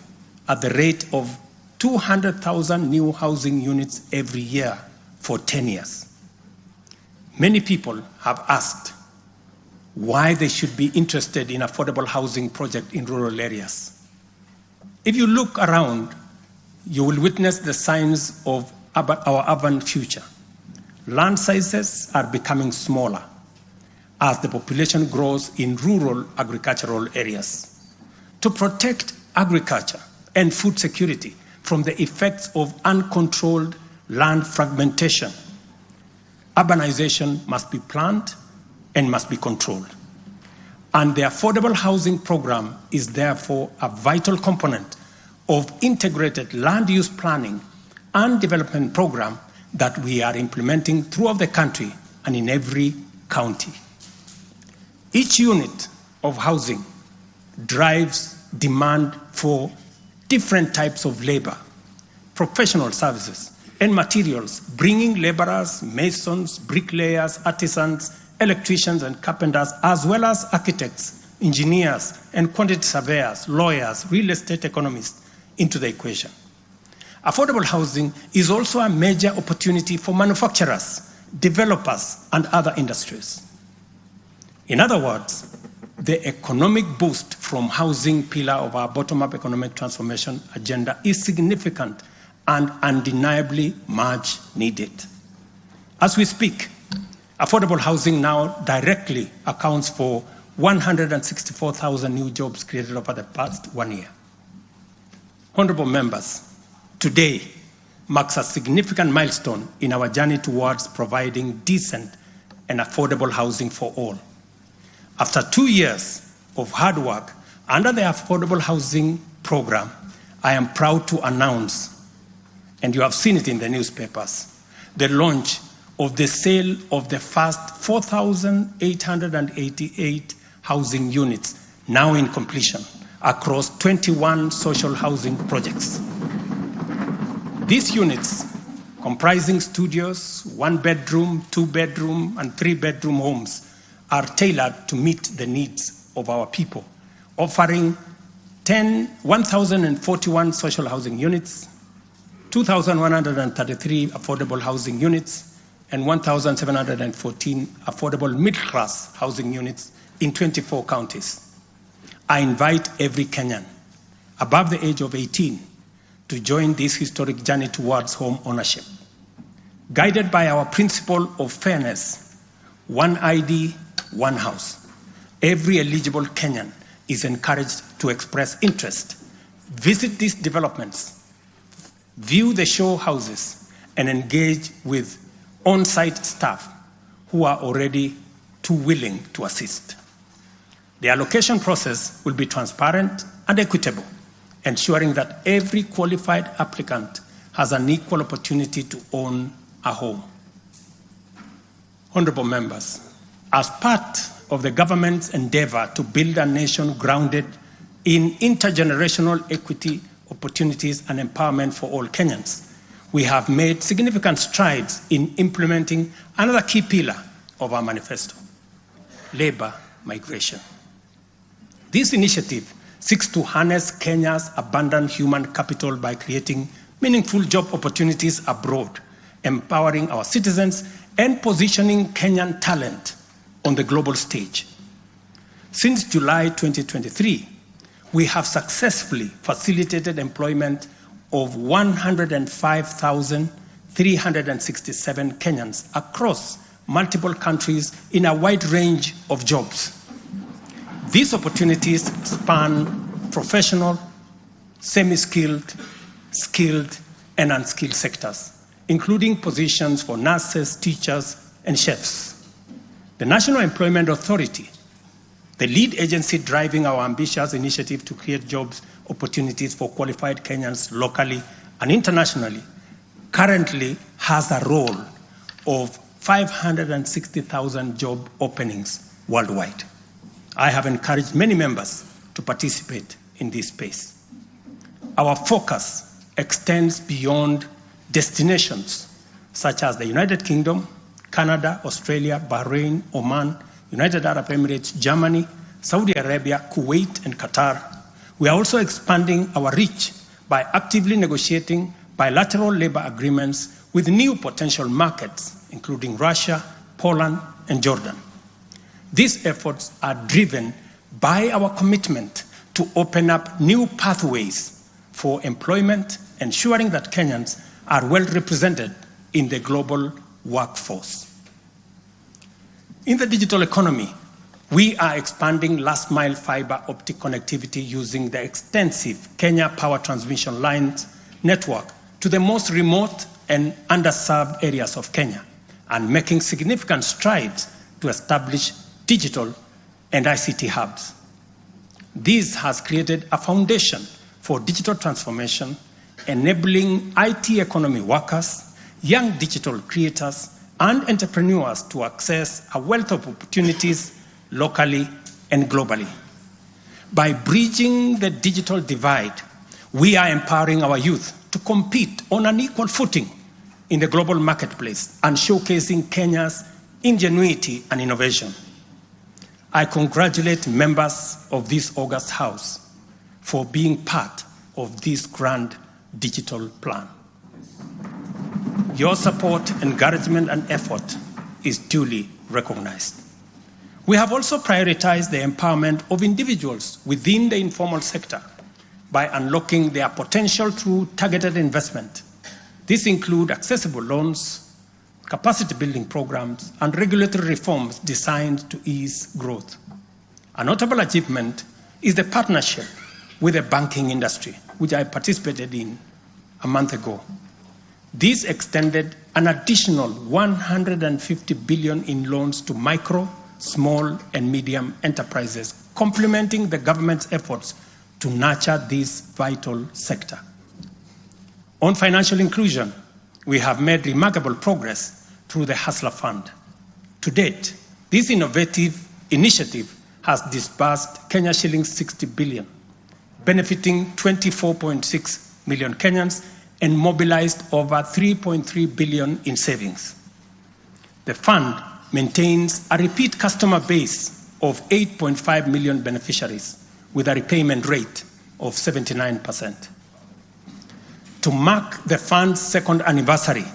at the rate of 200,000 new housing units every year for 10 years. Many people have asked why they should be interested in affordable housing project in rural areas. If you look around, you will witness the signs of our urban future. Land sizes are becoming smaller as the population grows in rural agricultural areas. To protect agriculture and food security from the effects of uncontrolled land fragmentation, urbanization must be planned and must be controlled. And the affordable housing program is therefore a vital component of integrated land use planning and development program that we are implementing throughout the country and in every county. Each unit of housing drives demand for different types of labor, professional services, and materials, bringing laborers, masons, bricklayers, artisans, electricians, and carpenters, as well as architects, engineers, and quantity surveyors, lawyers, real estate economists into the equation. Affordable housing is also a major opportunity for manufacturers, developers, and other industries. In other words, the economic boost from housing pillar of our bottom-up economic transformation agenda is significant and undeniably much needed. As we speak, affordable housing now directly accounts for 164,000 new jobs created over the past 1 year. Honorable members, today marks a significant milestone in our journey towards providing decent and affordable housing for all. After 2 years of hard work under the Affordable Housing Program, I am proud to announce, and you have seen it in the newspapers, the launch of the sale of the first 4,888 housing units, now in completion, across 21 social housing projects. These units, comprising studios, 1-bedroom, 2-bedroom, and 3-bedroom homes, are tailored to meet the needs of our people, offering 1,041 social housing units, 2,133 affordable housing units, and 1,714 affordable middle-class housing units in 24 counties. I invite every Kenyan above the age of 18 to join this historic journey towards home ownership. Guided by our principle of fairness, one ID, one house, every eligible Kenyan is encouraged to express interest, visit these developments, view the show houses, and engage with on-site staff who are already too willing to assist. The allocation process will be transparent and equitable, ensuring that every qualified applicant has an equal opportunity to own a home. Honorable members, as part of the government's endeavor to build a nation grounded in intergenerational equity, opportunities, and empowerment for all Kenyans, we have made significant strides in implementing another key pillar of our manifesto, labor migration. This initiative seeks to harness Kenya's abundant human capital by creating meaningful job opportunities abroad, empowering our citizens, and positioning Kenyan talent on the global stage. Since July 2023, we have successfully facilitated employment of 105,367 Kenyans across multiple countries in a wide range of jobs. These opportunities span professional, semi-skilled, skilled, and unskilled sectors, including positions for nurses, teachers, and chefs. The National Employment Authority, the lead agency driving our ambitious initiative to create jobs opportunities for qualified Kenyans locally and internationally, currently has a role of 560,000 job openings worldwide. I have encouraged many members to participate in this space. Our focus extends beyond destinations such as the United Kingdom, Canada, Australia, Bahrain, Oman, United Arab Emirates, Germany, Saudi Arabia, Kuwait, and Qatar. We are also expanding our reach by actively negotiating bilateral labor agreements with new potential markets, including Russia, Poland, and Jordan. These efforts are driven by our commitment to open up new pathways for employment, ensuring that Kenyans are well represented in the global workforce. In the digital economy, we are expanding last-mile fiber optic connectivity using the extensive Kenya Power Transmission Lines network to the most remote and underserved areas of Kenya, and making significant strides to establish digital and ICT hubs. This has created a foundation for digital transformation, enabling IT economy workers, young digital creators, and entrepreneurs to access a wealth of opportunities locally and globally. By bridging the digital divide, we are empowering our youth to compete on an equal footing in the global marketplace and showcasing Kenya's ingenuity and innovation. I congratulate members of this august House for being part of this grand digital plan. Your support, encouragement, and effort is duly recognized. We have also prioritized the empowerment of individuals within the informal sector by unlocking their potential through targeted investment. This includes accessible loans, capacity building programs, and regulatory reforms designed to ease growth. A notable achievement is the partnership with the banking industry, which I participated in a month ago. This extended an additional 150 billion in loans to micro, small, and medium enterprises, complementing the government's efforts to nurture this vital sector. On financial inclusion, we have made remarkable progress through the Hustler Fund. To date, this innovative initiative has disbursed Kenya shillings 60 billion, benefiting 24.6 million Kenyans and mobilized over 3.3 billion in savings. The fund maintains a repeat customer base of 8.5 million beneficiaries with a repayment rate of 79%. To mark the fund's second anniversary,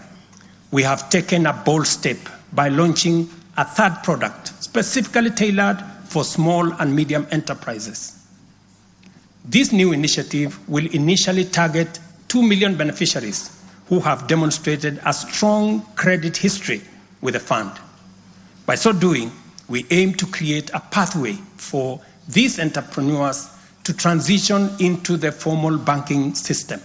we have taken a bold step by launching a third product specifically tailored for small and medium enterprises. This new initiative will initially target 2 million beneficiaries who have demonstrated a strong credit history with the fund. By so doing, we aim to create a pathway for these entrepreneurs to transition into the formal banking system,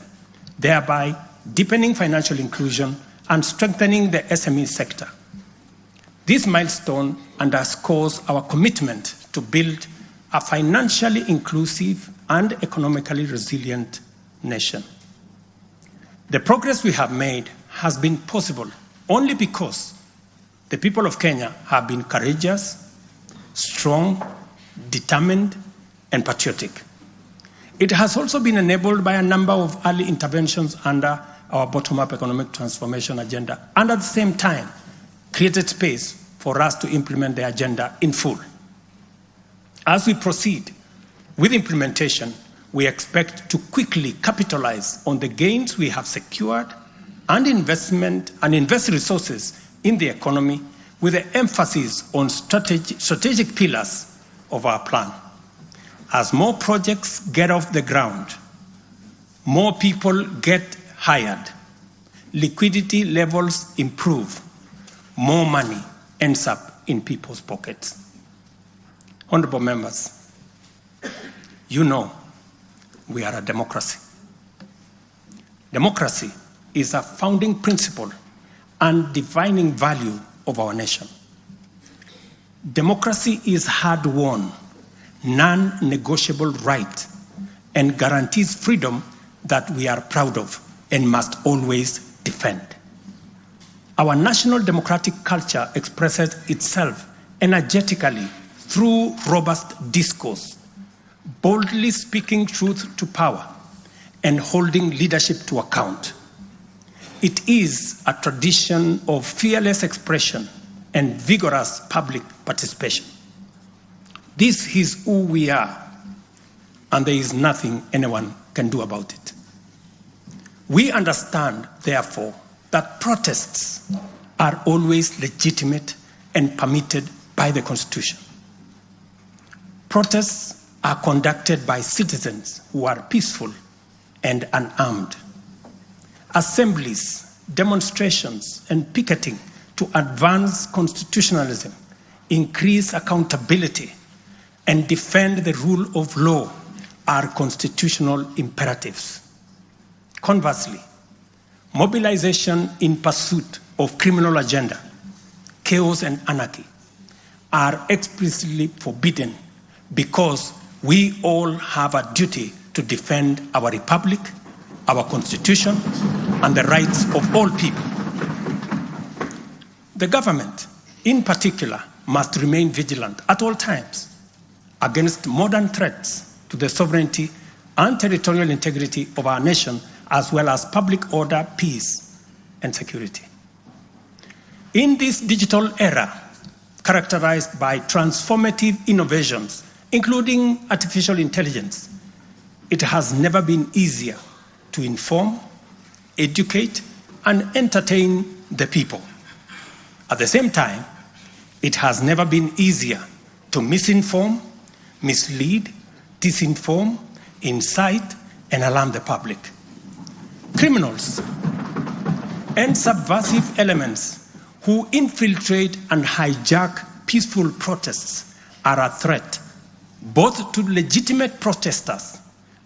thereby deepening financial inclusion and strengthening the SME sector. This milestone underscores our commitment to build a financially inclusive and economically resilient nation. The progress we have made has been possible only because the people of Kenya have been courageous, strong, determined, and patriotic. It has also been enabled by a number of early interventions under our bottom-up economic transformation agenda, and at the same time, created space for us to implement the agenda in full. As we proceed with implementation, we expect to quickly capitalize on the gains we have secured and invest resources in the economy with an emphasis on strategic pillars of our plan. As more projects get off the ground, more people get hired, liquidity levels improve, more money ends up in people's pockets. Honorable members, you know we are a democracy. Democracy is a founding principle and defining value of our nation. Democracy is hard-won, non-negotiable right and guarantees freedom that we are proud of and must always defend. Our national democratic culture expresses itself energetically through robust discourse, boldly speaking truth to power and holding leadership to account. It is a tradition of fearless expression and vigorous public participation. This is who we are, and there is nothing anyone can do about it. We understand, therefore, that protests are always legitimate and permitted by the Constitution. Protests are conducted by citizens who are peaceful and unarmed. Assemblies, demonstrations, and picketing to advance constitutionalism, increase accountability, and defend the rule of law are constitutional imperatives. Conversely, mobilization in pursuit of criminal agenda, chaos and anarchy are explicitly forbidden because we all have a duty to defend our republic, our constitution, and the rights of all people. The government, in particular, must remain vigilant at all times against modern threats to the sovereignty and territorial integrity of our nation, as well as public order, peace, and security. In this digital era, characterized by transformative innovations, including artificial intelligence, it has never been easier to inform, educate, and entertain the people. At the same time, it has never been easier to misinform, mislead, disinform, incite, and alarm the public. Criminals and subversive elements who infiltrate and hijack peaceful protests are a threat both to legitimate protesters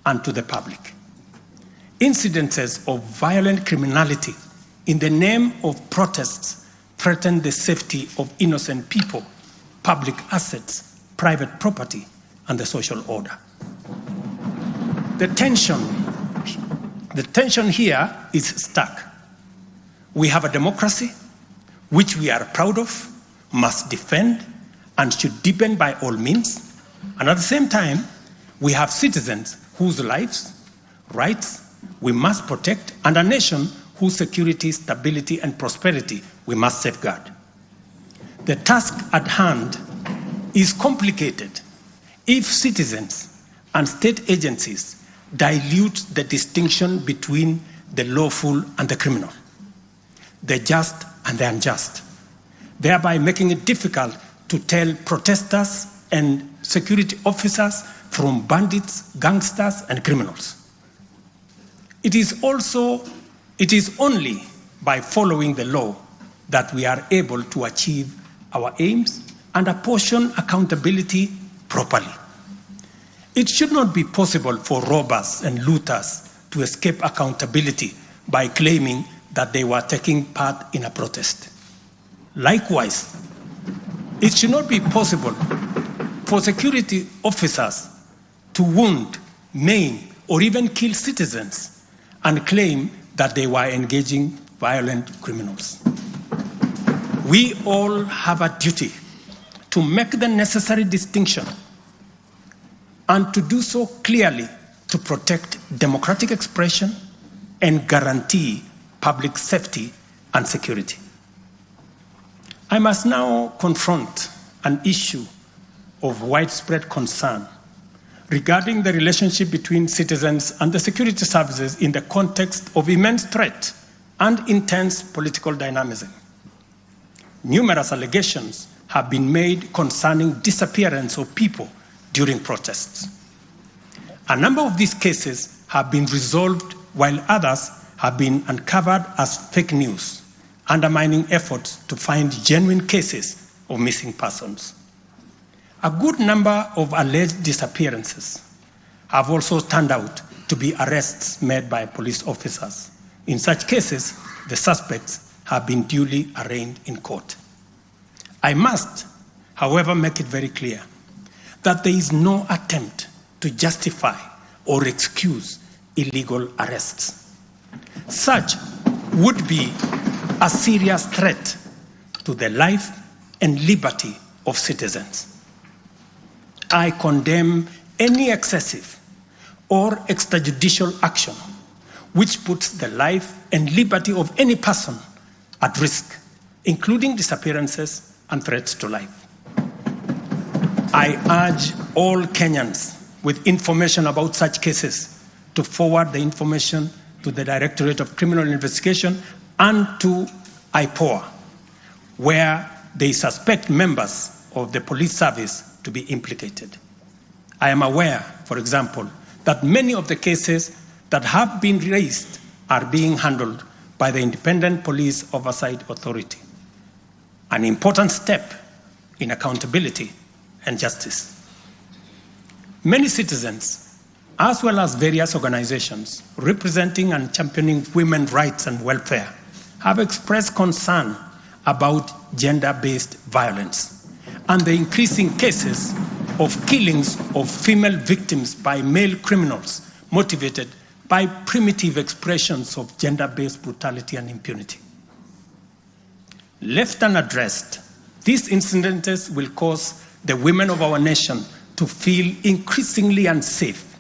and to the public. Incidences of violent criminality in the name of protests, threaten the safety of innocent people, public assets, private property, and the social order. The tension here is stark. We have a democracy which we are proud of, must defend, and should deepen by all means. And at the same time, we have citizens whose lives, rights we must protect, and a nation whose security, stability, and prosperity we must safeguard. The task at hand is complicated if citizens and state agencies dilute the distinction between the lawful and the criminal, the just and the unjust, thereby making it difficult to tell protesters and security officers from bandits, gangsters, and criminals. It is only by following the law that we are able to achieve our aims and apportion accountability properly. It should not be possible for robbers and looters to escape accountability by claiming that they were taking part in a protest. Likewise, it should not be possible for security officers to wound, maim, or even kill citizens and claim that they were engaging violent criminals. We all have a duty to make the necessary distinction and to do so clearly to protect democratic expression and guarantee public safety and security. I must now confront an issue of widespread concern regarding the relationship between citizens and the security services in the context of immense threat and intense political dynamism. Numerous allegations have been made concerning disappearance of people during protests. A number of these cases have been resolved, while others have been uncovered as fake news, undermining efforts to find genuine cases of missing persons. A good number of alleged disappearances have also turned out to be arrests made by police officers. In such cases, the suspects have been duly arraigned in court. I must, however, make it very clear that there is no attempt to justify or excuse illegal arrests. Such would be a serious threat to the life and liberty of citizens. I condemn any excessive or extrajudicial action which puts the life and liberty of any person at risk, including disappearances and threats to life. I urge all Kenyans with information about such cases to forward the information to the Directorate of Criminal Investigation and to IPOA, where they suspect members of the police service to be implicated. I am aware, for example, that many of the cases that have been raised are being handled by the Independent Police Oversight Authority, an important step in accountability and justice. Many citizens, as well as various organizations representing and championing women's rights and welfare, have expressed concern about gender-based violence and the increasing cases of killings of female victims by male criminals motivated by primitive expressions of gender-based brutality and impunity. Left unaddressed, these incidents will cause the women of our nation to feel increasingly unsafe,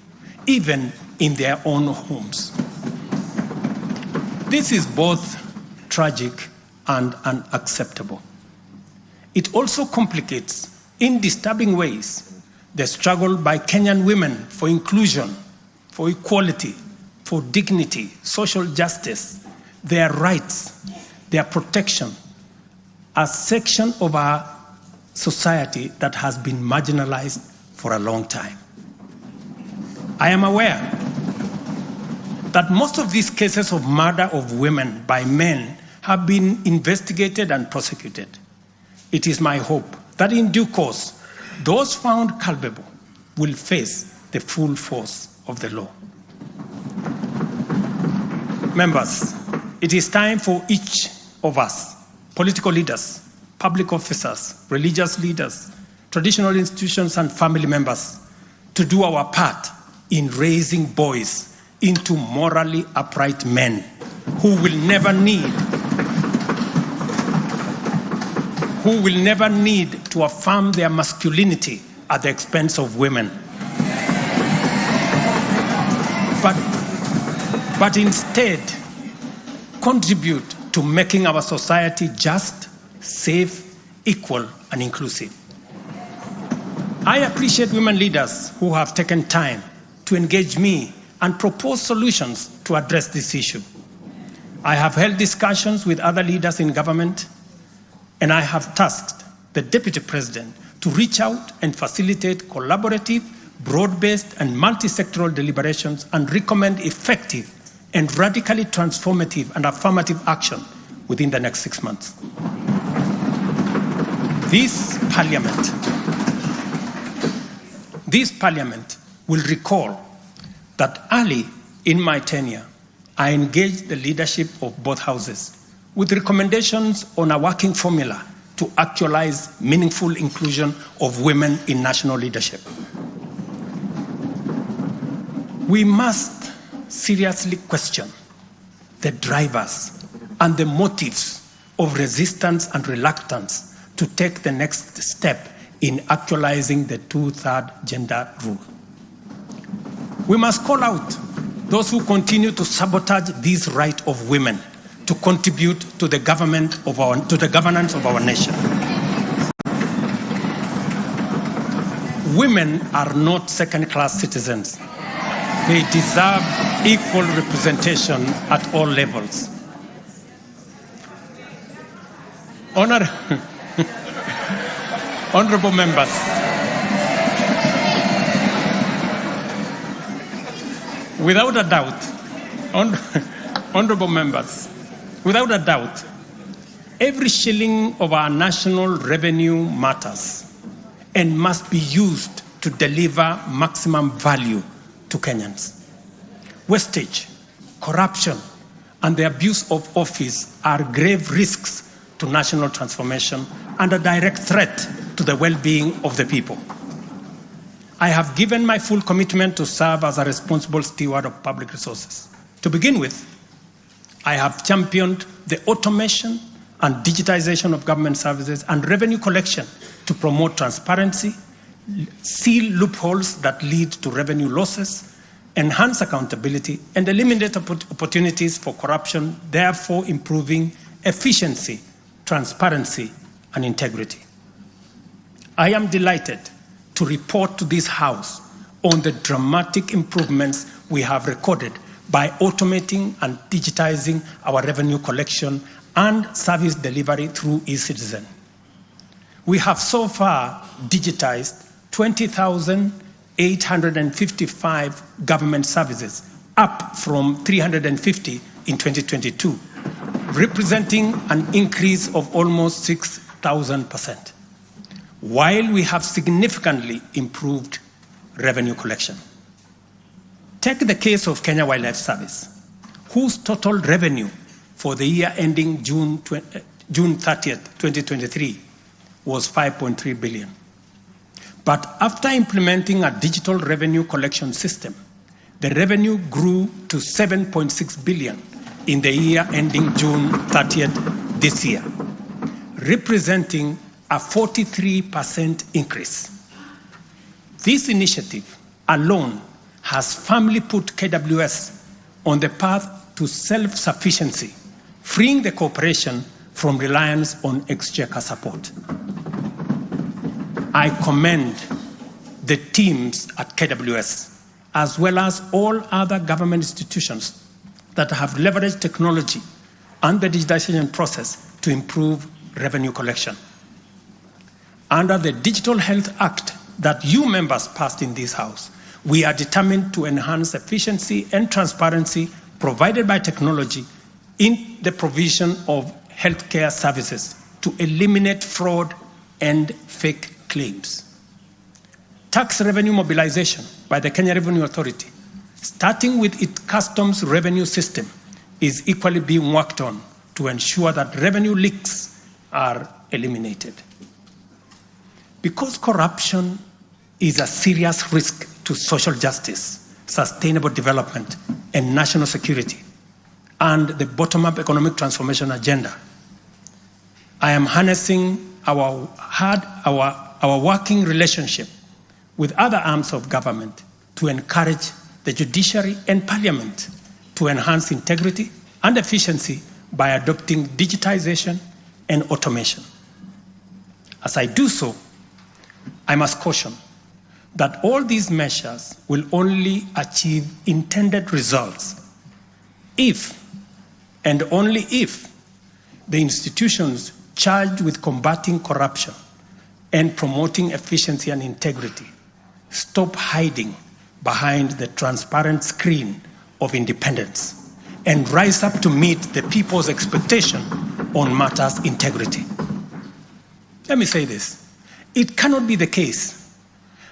even in their own homes. This is both tragic and unacceptable. It also complicates, in disturbing ways, the struggle by Kenyan women for inclusion, for equality, for dignity, social justice, their rights, their protection, a section of our society that has been marginalized for a long time. I am aware that most of these cases of murder of women by men have been investigated and prosecuted. It is my hope that in due course, those found culpable will face the full force of the law. Members, It is time for each of us, political leaders, public officers, religious leaders, traditional institutions, and family members, to do our part in raising boys into morally upright men who will never need to affirm their masculinity at the expense of women. But instead, contribute to making our society just, safe, equal, and inclusive. I appreciate women leaders who have taken time to engage me and propose solutions to address this issue. I have held discussions with other leaders in government, and I have tasked the Deputy President to reach out and facilitate collaborative, broad-based, and multi-sectoral deliberations and recommend effective and radically transformative and affirmative action within the next 6 months. This Parliament will recall that early in my tenure, I engaged the leadership of both houses with recommendations on a working formula to actualize meaningful inclusion of women in national leadership. We must seriously question the drivers and the motives of resistance and reluctance to take the next step in actualizing the 2/3 gender rule. We must call out those who continue to sabotage this right of women to contribute to the governance of our nation. Women are not second-class citizens. They deserve equal representation at all levels. Honorable members, without a doubt, honorable members, without a doubt, every shilling of our national revenue matters and must be used to deliver maximum value to Kenyans. Wastage, corruption, and the abuse of office are grave risks to national transformation and a direct threat to the well-being of the people. I have given my full commitment to serve as a responsible steward of public resources. To begin with, I have championed the automation and digitization of government services and revenue collection to promote transparency, seal loopholes that lead to revenue losses, enhance accountability, and eliminate opportunities for corruption, therefore improving efficiency, transparency, and integrity. I am delighted to report to this House on the dramatic improvements we have recorded by automating and digitizing our revenue collection and service delivery through eCitizen. We have so far digitized 20,855 government services, up from 350 in 2022, representing an increase of almost 6,000%, while we have significantly improved revenue collection. Take the case of Kenya Wildlife Service, whose total revenue for the year ending June 30th, 2023 was 5.3 billion. But after implementing a digital revenue collection system, the revenue grew to 7.6 billion in the year ending June 30th this year, representing a 43% increase. This initiative alone has firmly put KWS on the path to self-sufficiency, freeing the corporation from reliance on exchequer support. I commend the teams at KWS, as well as all other government institutions that have leveraged technology and the digitization process to improve revenue collection. Under the Digital Health Act that you members passed in this House, we are determined to enhance efficiency and transparency provided by technology in the provision of healthcare services to eliminate fraud and fake claims. Tax revenue mobilization by the Kenya Revenue Authority, starting with its customs revenue system, is equally being worked on to ensure that revenue leaks are eliminated. Because corruption is a serious risk to social justice, sustainable development, and national security, and the bottom-up economic transformation agenda, I am harnessing our working relationship with other arms of government to encourage the judiciary and parliament to enhance integrity and efficiency by adopting digitization and automation. As I do so, I must caution that all these measures will only achieve intended results if, and only if, the institutions charged with combating corruption and promoting efficiency and integrity stop hiding behind the transparent screen of independence and rise up to meet the people's expectation on matters integrity. Let me say this. It cannot be the case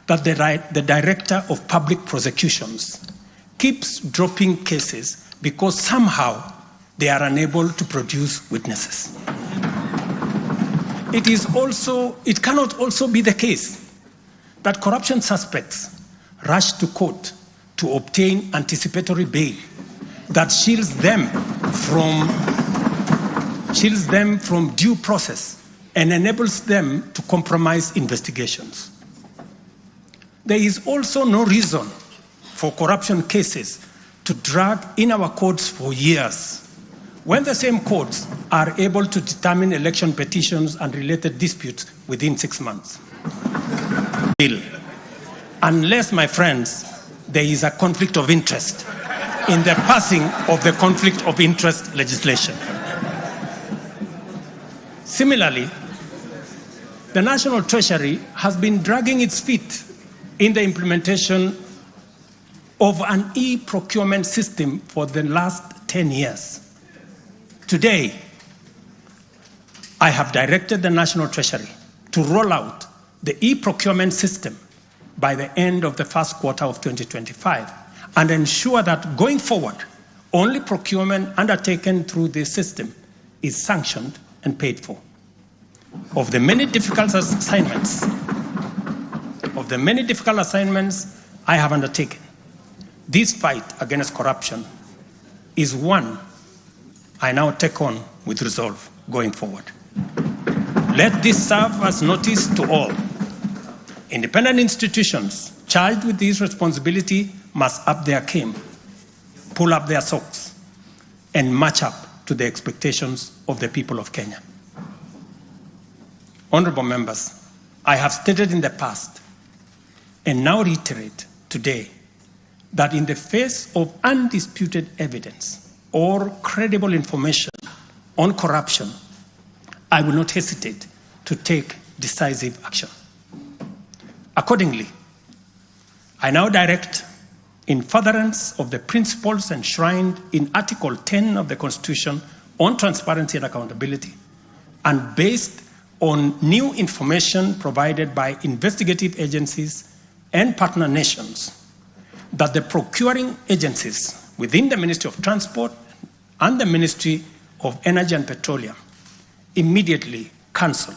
that the Director of Public Prosecutions keeps dropping cases because somehow they are unable to produce witnesses. It cannot also be the case that corruption suspects rush to court to obtain anticipatory bail that shields them from due process and enables them to compromise investigations. There is also no reason for corruption cases to drag in our courts for years when the same courts are able to determine election petitions and related disputes within 6 months. Unless, my friends, there is a conflict of interest in the passing of the conflict of interest legislation. Similarly, the National Treasury has been dragging its feet in the implementation of an e-procurement system for the last 10 years. Today, I have directed the National Treasury to roll out the e-procurement system by the end of the first quarter of 2025 and ensure that going forward, only procurement undertaken through this system is sanctioned and paid for. Of the many difficult assignments I have undertaken, this fight against corruption is one I now take on with resolve going forward. Let this serve as notice to all. Independent institutions charged with this responsibility must up their game, pull up their socks, and match up to the expectations of the people of Kenya. Honorable members, I have stated in the past and now reiterate today that in the face of undisputed evidence or credible information on corruption, I will not hesitate to take decisive action. Accordingly, I now direct, in furtherance of the principles enshrined in Article 10 of the Constitution on transparency and accountability, and based on new information provided by investigative agencies and partner nations, that the procuring agencies within the Ministry of Transport and the Ministry of Energy and Petroleum immediately cancel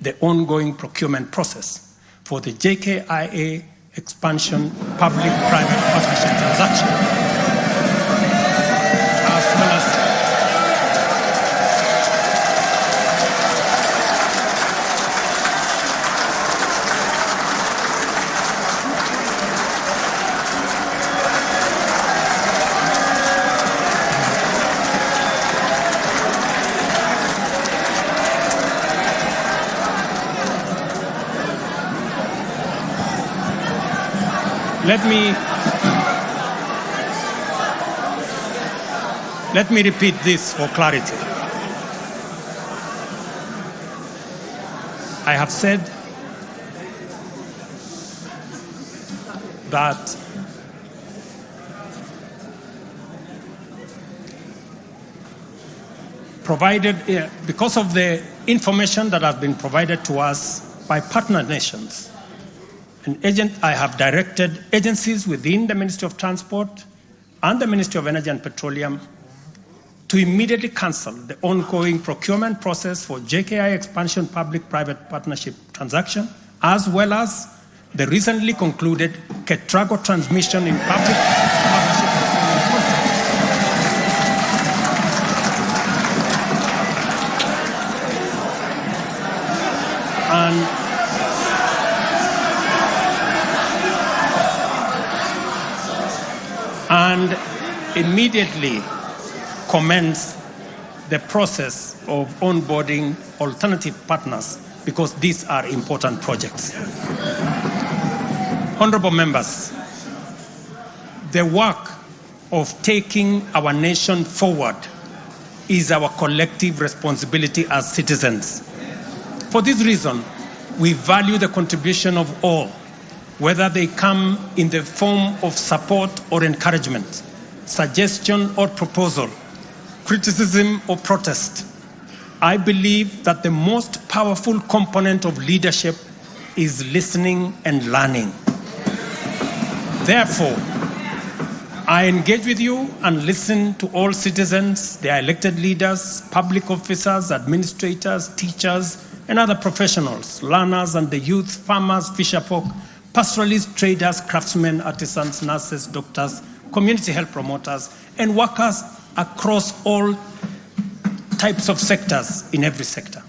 the ongoing procurement process for the JKIA expansion public-private partnership transaction, as well as Let me repeat this for clarity. I have said that because of the information that has been provided to us by partner nations, I have directed agencies within the Ministry of Transport and the Ministry of Energy and Petroleum to immediately cancel the ongoing procurement process for JKI expansion public-private partnership transaction, as well as the recently concluded Ketrago transmission in public partnership. And immediately commence the process of onboarding alternative partners, because these are important projects. Honorable members, the work of taking our nation forward is our collective responsibility as citizens. For this reason, we value the contribution of all, whether they come in the form of support or encouragement, suggestion or proposal, criticism or protest. I believe that the most powerful component of leadership is listening and learning. Therefore, I engage with you and listen to all citizens, their elected leaders, public officers, administrators, teachers, and other professionals, learners and the youth, farmers, fisherfolk, pastoralists, traders, craftsmen, artisans, nurses, doctors, community health promoters, and workers across all types of sectors in every sector.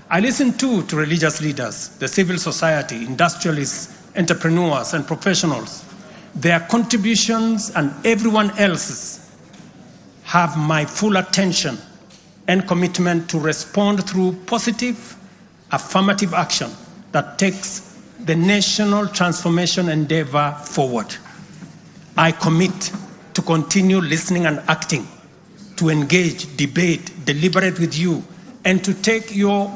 I listen too to religious leaders, the civil society, industrialists, entrepreneurs, and professionals. Their contributions and everyone else's have my full attention and commitment to respond through positive, affirmative action that takes the national transformation endeavor forward. I commit to continue listening and acting, to engage, debate, deliberate with you, and to take your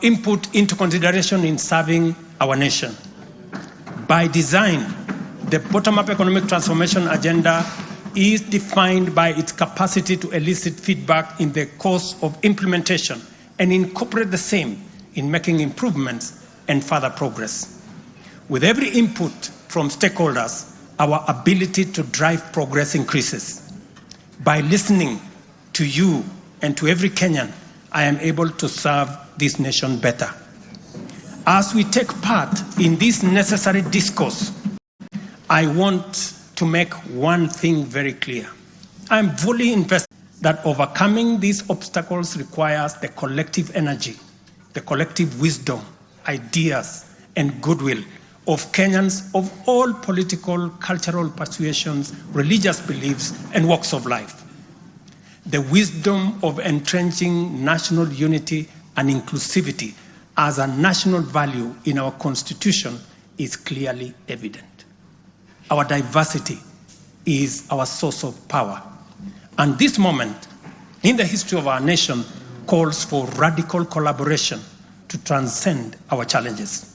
input into consideration in serving our nation. By design, the bottom-up economic transformation agenda is defined by its capacity to elicit feedback in the course of implementation and incorporate the same in making improvements and further progress. With every input from stakeholders, our ability to drive progress increases. By listening to you and to every Kenyan, I am able to serve this nation better. As we take part in this necessary discourse, I want to make one thing very clear. I am fully invested that overcoming these obstacles requires the collective energy, the collective wisdom, ideas, and goodwill of Kenyans of all political, cultural persuasions, religious beliefs, and walks of life. The wisdom of entrenching national unity and inclusivity as a national value in our Constitution is clearly evident. Our diversity is our source of power. And this moment in the history of our nation calls for radical collaboration to transcend our challenges.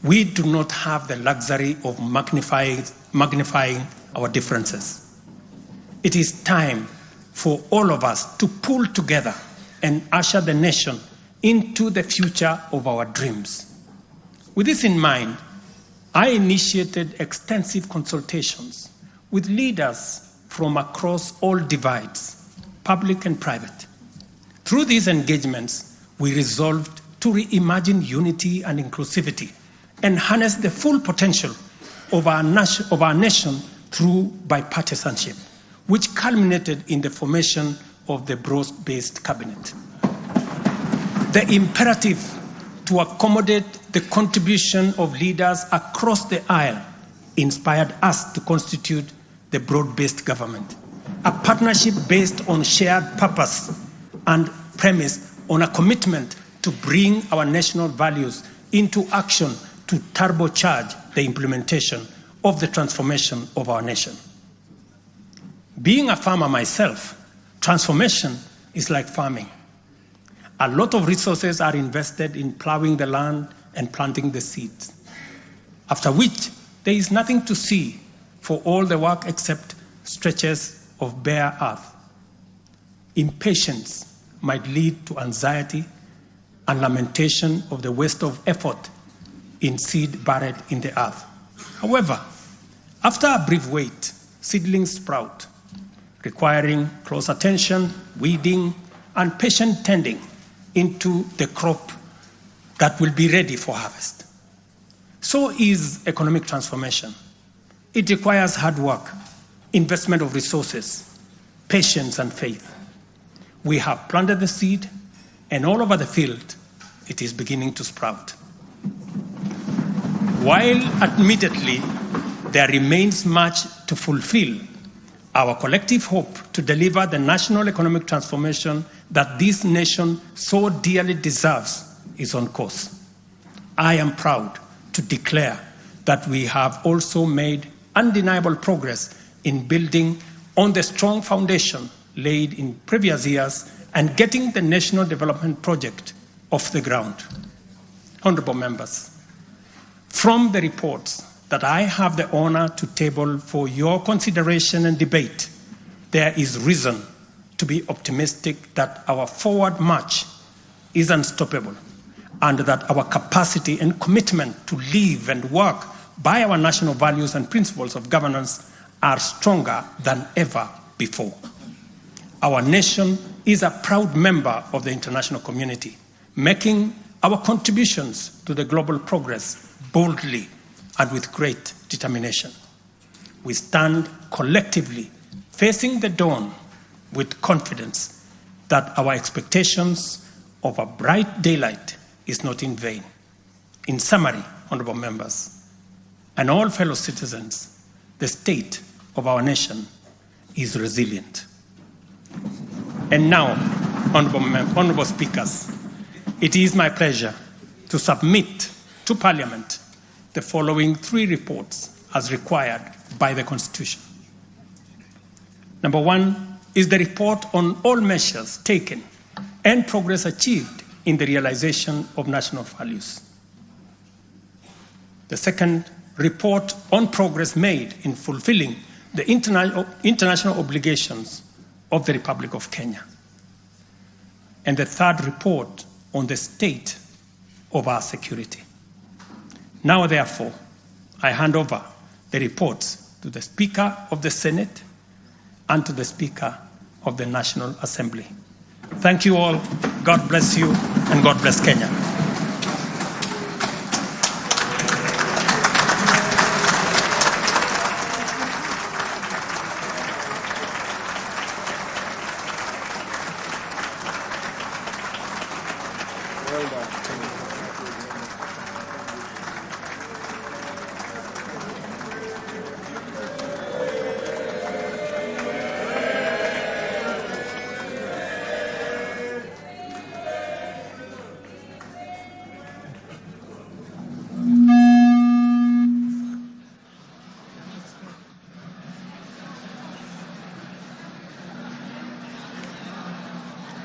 We do not have the luxury of magnifying our differences. It is time for all of us to pull together and usher the nation into the future of our dreams. With this in mind, I initiated extensive consultations with leaders from across all divides, public and private. Through these engagements, we resolved to reimagine unity and inclusivity and harness the full potential of our nation through bipartisanship, which culminated in the formation of the broad-based cabinet. The imperative to accommodate the contribution of leaders across the aisle inspired us to constitute the broad-based government, a partnership based on shared purpose and premise on a commitment to bring our national values into action to turbocharge the implementation of the transformation of our nation. Being a farmer myself, transformation is like farming. A lot of resources are invested in plowing the land and planting the seeds, after which there is nothing to see for all the work except stretches of bare earth. Impatience might lead to anxiety and lamentation of the waste of effort in seed buried in the earth. However, after a brief wait, seedlings sprout, requiring close attention, weeding, and patient tending into the crop that will be ready for harvest. So is economic transformation. It requires hard work, investment of resources, patience, and faith. We have planted the seed, and all over the field, it is beginning to sprout. While admittedly there remains much to fulfill, our collective hope to deliver the national economic transformation that this nation so dearly deserves is on course. I am proud to declare that we have also made undeniable progress in building on the strong foundation laid in previous years and getting the National Development Project off the ground. Honorable members, from the reports that I have the honor to table for your consideration and debate, there is reason to be optimistic that our forward march is unstoppable and that our capacity and commitment to live and work by our national values and principles of governance are stronger than ever before. Our nation is a proud member of the international community, making our contributions to the global progress boldly and with great determination. We stand collectively facing the dawn with confidence that our expectations of a bright daylight is not in vain. In summary, honorable members, and all fellow citizens, the state of our nation is resilient. And now, honorable speakers, it is my pleasure to submit to Parliament the following 3 reports as required by the Constitution. Number 1 is the report on all measures taken and progress achieved in the realization of national values. The second, report on progress made in fulfilling the international obligations of the Republic of Kenya. And the third, report on the state of our security. Now, therefore, I hand over the reports to the Speaker of the Senate and to the Speaker of the National Assembly. Thank you all. God bless you, and God bless Kenya.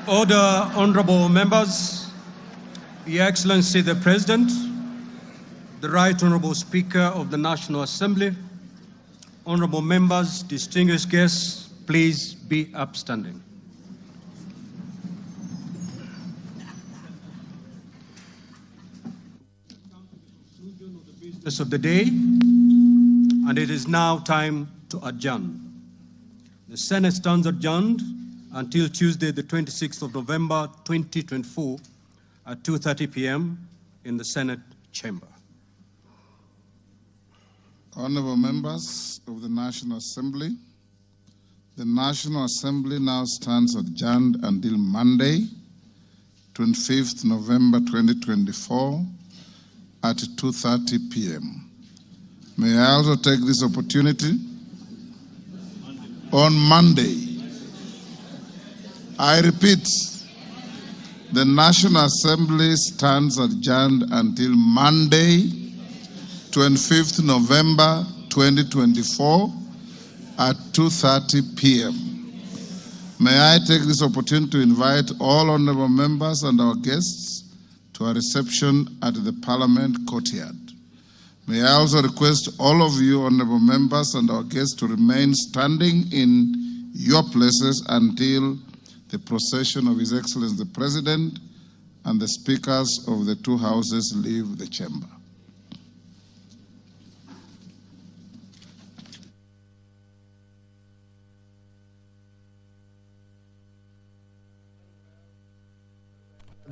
Order, honorable members, Your Excellency the President, the Right Honorable Speaker of the National Assembly, honorable members, distinguished guests, please be upstanding. Business of the day, and it is now time to adjourn. The Senate stands adjourned until Tuesday, the 26th of November, 2024, at 2:30 p.m. in the Senate chamber. Honorable members of the National Assembly, the National Assembly now stands adjourned until Monday, 25th November 2024, at 2:30 p.m. May I also take this opportunity on Monday. I repeat, the National Assembly stands adjourned until Monday, 25th November 2024 at 2:30 p.m. May I take this opportunity to invite all honorable members and our guests to a reception at the Parliament courtyard. May I also request all of you honorable members and our guests to remain standing in your places until the procession of His Excellency the President and the speakers of the 2 houses leave the chamber.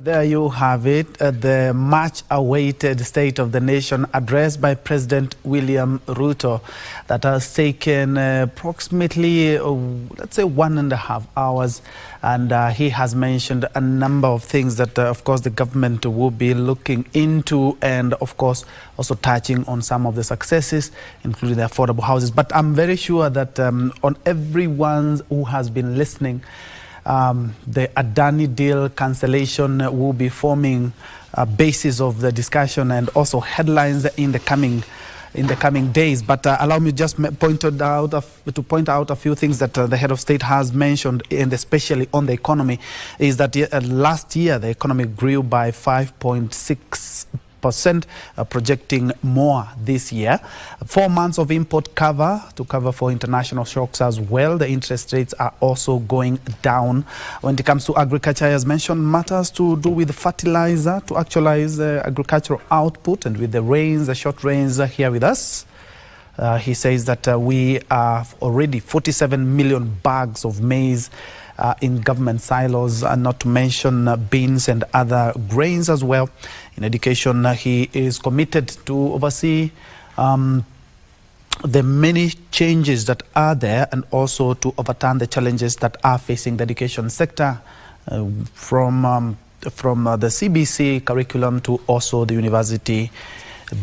There you have it, the much-awaited State of the Nation address by President William Ruto that has taken approximately, let's say, 1.5 hours. And he has mentioned a number of things that, of course, the government will be looking into, and, of course, also touching on some of the successes, including the affordable houses. But I'm very sure that on everyone who has been listening, the Adani deal cancellation will be forming a basis of the discussion and also headlines in the coming days. But allow me just to point out a few things that the head of state has mentioned, and especially on the economy, is that last year the economy grew by 5.6%, projecting more this year. 4 months of import cover to cover for international shocks as well. The interest rates are also going down. When it comes to agriculture, as mentioned, matters to do with fertilizer to actualize agricultural output, and with the rains, the short rains here with us. He says that we are already 47 million bags of maize in government silos, and not to mention beans and other grains as well. In education, he is committed to oversee the many changes that are there, and also to overturn the challenges that are facing the education sector, from the CBC curriculum to also the university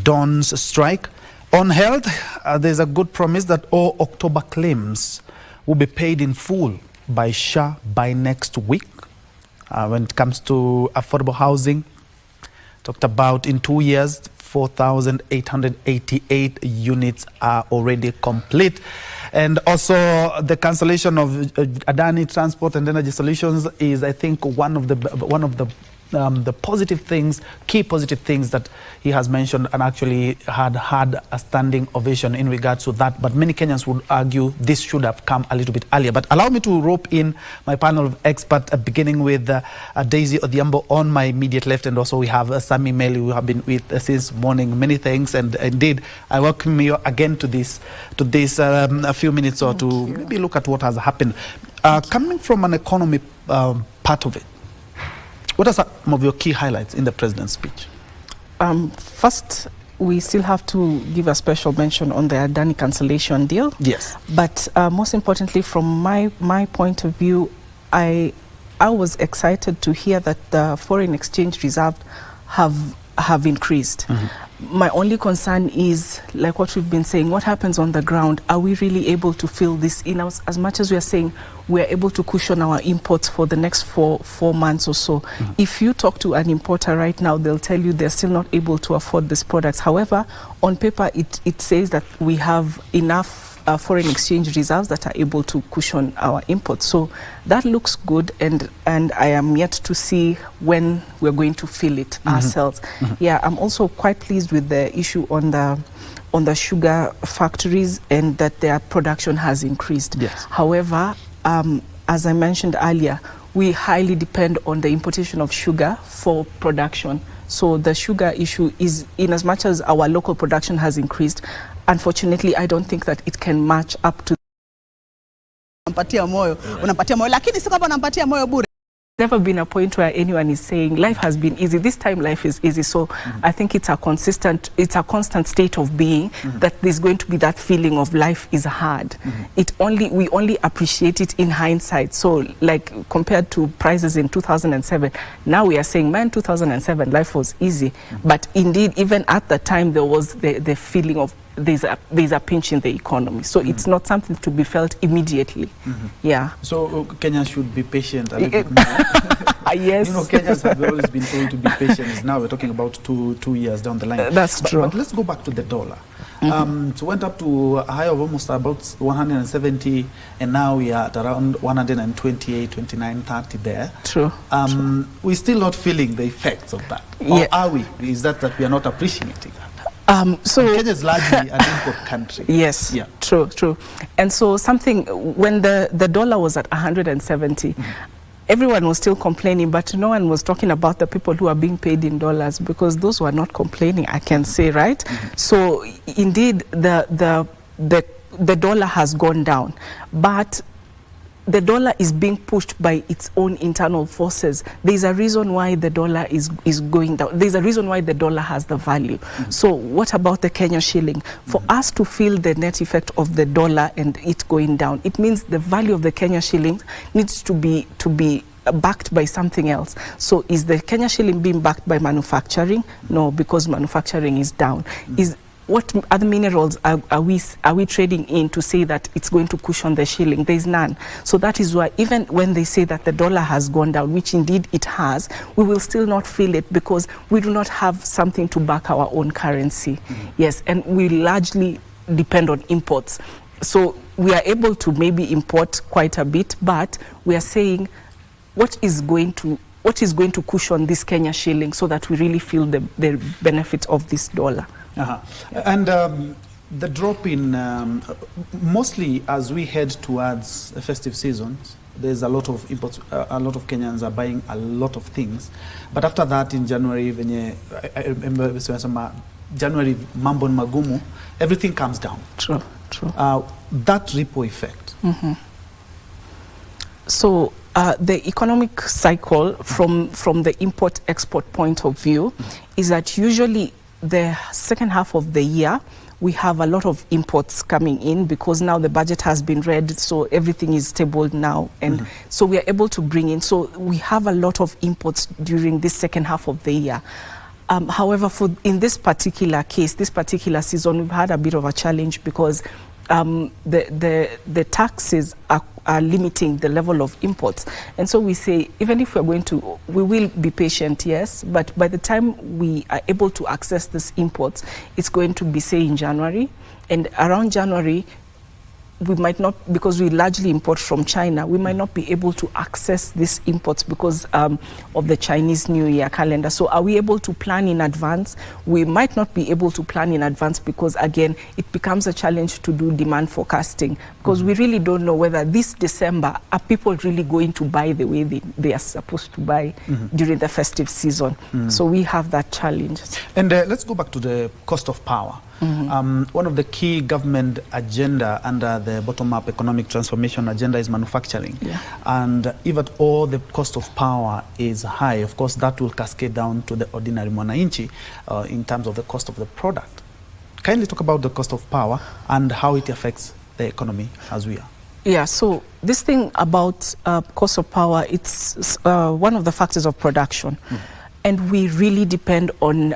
Dawn's strike. On health, there's a good promise that all October claims will be paid in full by SHA by next week. When it comes to affordable housing, talked about in 2 years, 4,888 units are already complete. And also the cancellation of Adani Transport and Energy Solutions is, I think, one of the positive things, key positive things that he has mentioned, and actually had a standing ovation in regards to that. But many Kenyans would argue this should have come a little bit earlier. But allow me to rope in my panel of experts, beginning with Daisy Odhiambo on my immediate left, and also we have Sammy Meli, who have been with since morning. Many thanks, and indeed I welcome you again to this a few minutes or to maybe look at what has happened. Coming from an economy part of it, what are some of your key highlights in the president's speech? First, we still have to give a special mention on the Adani cancellation deal. Yes. But most importantly, from my point of view, I was excited to hear that the foreign exchange reserve have increased. My only concern is, like what we've been saying, what happens on the ground? Are we really able to fill this in? As much as we are saying we are able to cushion our imports for the next four months or so. If you talk to an importer right now, they'll tell you they're still not able to afford these products. However, on paper, it says that we have enough foreign exchange reserves that are able to cushion our imports. So that looks good, and I am yet to see when we're going to fill it ourselves. Yeah, I'm also quite pleased with the issue on the sugar factories, and that their production has increased. Yes. However, as I mentioned earlier, we highly depend on the importation of sugar for production. So the sugar issue is, in as much as our local production has increased, unfortunately, I don't think that it can match up to. Never been a point where anyone is saying life has been easy. This time life is easy. So I think it's a constant state of being, that there's going to be that feeling of life is hard. We only appreciate it in hindsight. So like compared to prices in 2007, now we are saying, man, 2007 life was easy. But indeed, even at the time, there was the feeling of there's a pinch in the economy. So it's not something to be felt immediately. Yeah. So Kenya should be patient a little bit more. Yes. You know, Kenyans have always been told to be patient. Now we're talking about two years down the line. That's true. But let's go back to the dollar. So went up to a high of almost about 170, and now we are at around 128, 29, 30 there. True. We're still not feeling the effects of that. Or are we? Is that we are not appreciating that? So Kenya is largely an import country. Yes, yeah. True. And so when the dollar was at 170, everyone was still complaining, but no one was talking about the people who are being paid in dollars, because those who are not complaining, I can say, right? So indeed, the dollar has gone down, but the dollar is being pushed by its own internal forces. There's a reason why the dollar is going down. There's a reason why the dollar has the value. So what about the Kenya shilling? For us to feel the net effect of the dollar and it going down, it means the value of the Kenya shilling needs to be backed by something else. So is the Kenya shilling being backed by manufacturing? No, because manufacturing is down. What other minerals are we trading in to say that it's going to cushion the shilling? There is none. So that is why even when they say that the dollar has gone down, which indeed it has, we will still not feel it because we do not have something to back our own currency. Yes, and we largely depend on imports. So we are able to maybe import quite a bit, but we are saying what is going to cushion this Kenya shilling so that we really feel the benefit of this dollar. And the drop in, mostly as we head towards a festive season, there's a lot of imports, a lot of Kenyans are buying a lot of things. But after that in January, I remember January, mambo magumu, everything comes down. True. That ripple effect. So the economic cycle from the import-export point of view is that usually the second half of the year, we have a lot of imports coming in because now the budget has been read, so everything is tabled now. And so we are able to bring in, so we have a lot of imports during this second half of the year. However, in this particular case, this particular season, we've had a bit of a challenge because the taxes are limiting the level of imports. And so we say, even if we will be patient, yes, but by the time we are able to access these imports, it's going to be, say, in January. And around January, we might not, because we largely import from China, we might not be able to access these imports because of the Chinese New Year calendar. So are we able to plan in advance? We might not be able to plan in advance because, again, it becomes a challenge to do demand forecasting because we really don't know whether this December, are people really going to buy the way they are supposed to buy during the festive season. So we have that challenge. And let's go back to the cost of power. One of the key government agenda under the bottom-up economic transformation agenda is manufacturing. And if at all the cost of power is high, of course, that will cascade down to the ordinary mwananchi in terms of the cost of the product. Kindly talk about the cost of power and how it affects the economy as we are. Yeah, so this thing about cost of power, it's one of the factors of production. And we really depend on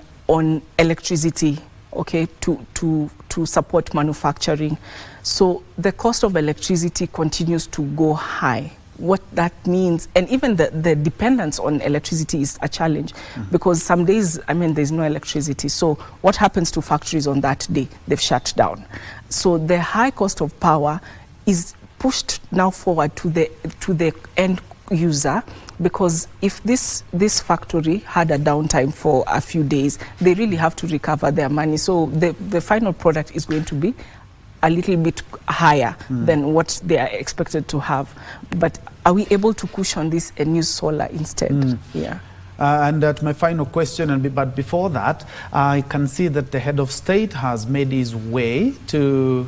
electricity, okay, to support manufacturing. So the cost of electricity continues to go high. What that means, and even the dependence on electricity is a challenge because some days, there's no electricity. So what happens to factories on that day? They've shut down. So the high cost of power is pushed now forward to the end user, because if this factory had a downtime for a few days, they really have to recover their money. So the final product is going to be a little bit higher than what they are expected to have. But are we able to cushion this and use solar instead? Yeah. And my final question, but before that, I can see that the head of state has made his way to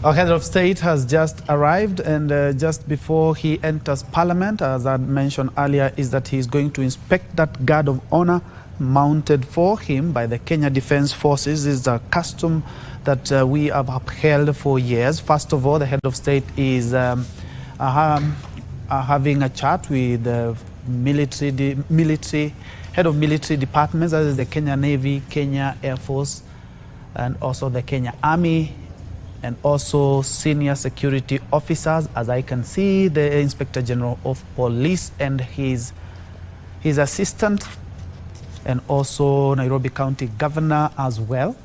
Our head of state has just arrived, and just before he enters Parliament, as I mentioned earlier, is that he's going to inspect that guard of honor mounted for him by the Kenya Defence Forces. This is a custom that we have upheld for years. First of all, the head of state is having a chat with the military head of military departments, that is the Kenya Navy, Kenya Air Force, and also the Kenya Army, and also senior security officers. As I can see, the Inspector General of Police and his assistant, and also Nairobi County Governor as well,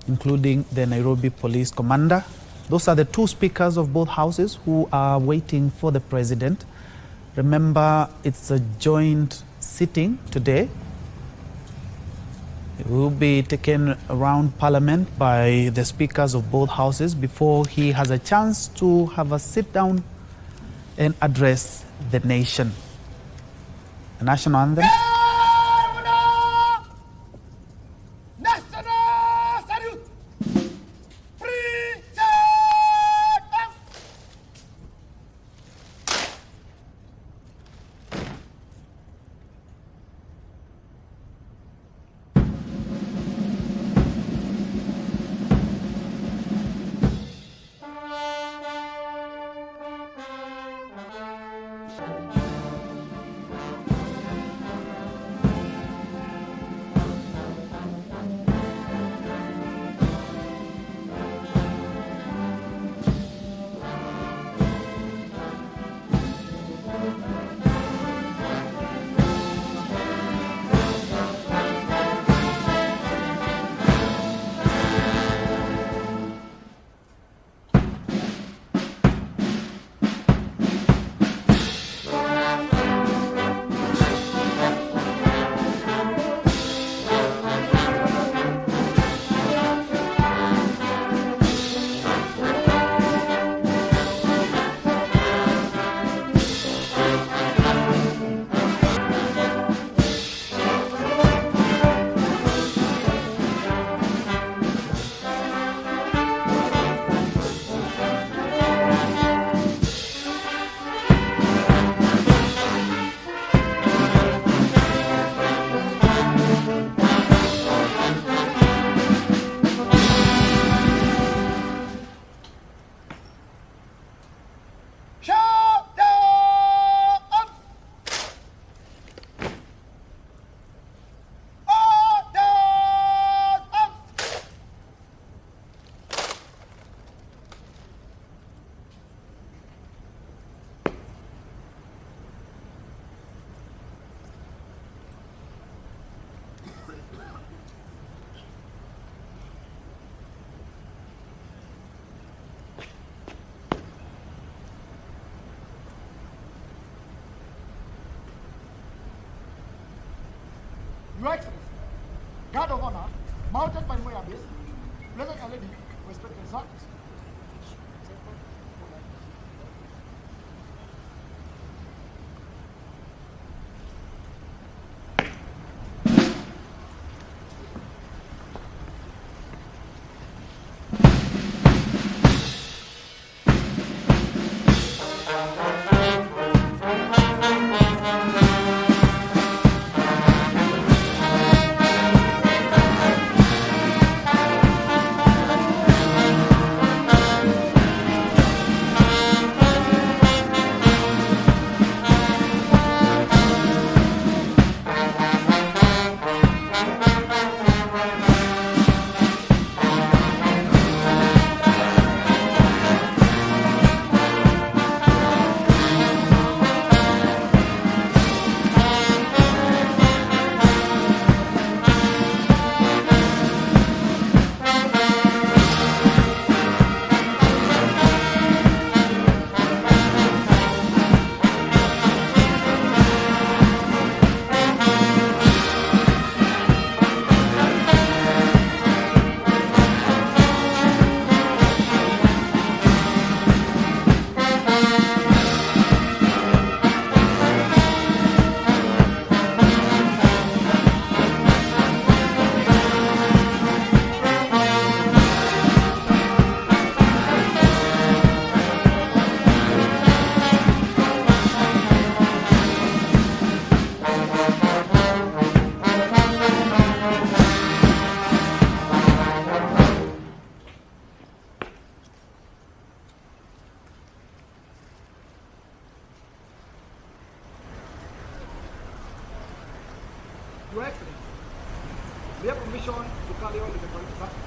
including the Nairobi Police Commander. Those are the two speakers of both houses who are waiting for the president. Remember, it's a joint sitting today. It will be taken around Parliament by the speakers of both houses before he has a chance to have a sit down and address the nation. The national anthem. Your Excellency, Guard of Honor, mounted by my abyss, Blessed Our Lady, respected sir. Your Excellency, we have permission to carry on with the correct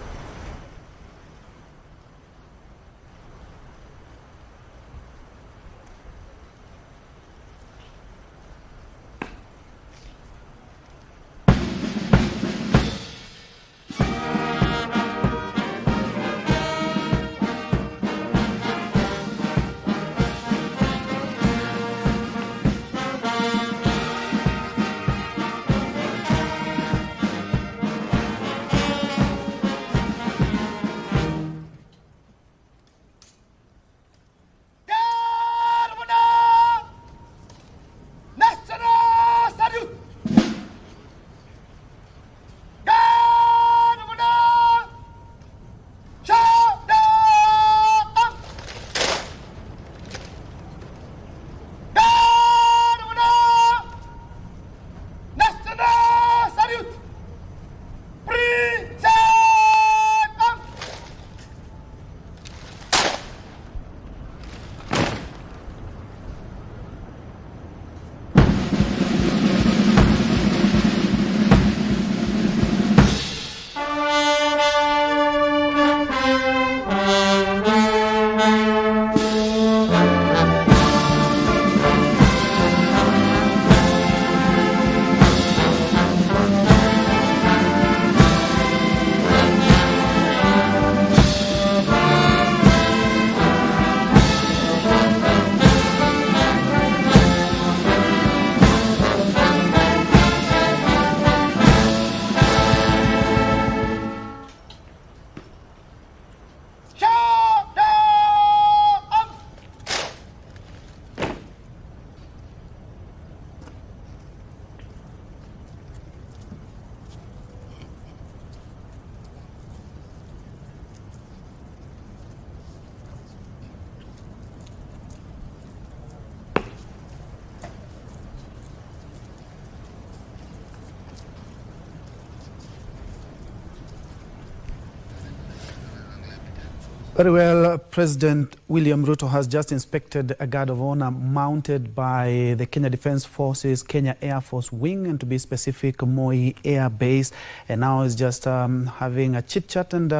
Very well, President William Ruto has just inspected a guard of honor mounted by the Kenya Defence Forces, Kenya Air Force Wing, and to be specific, Moi Air Base, and now is just having a chit-chat and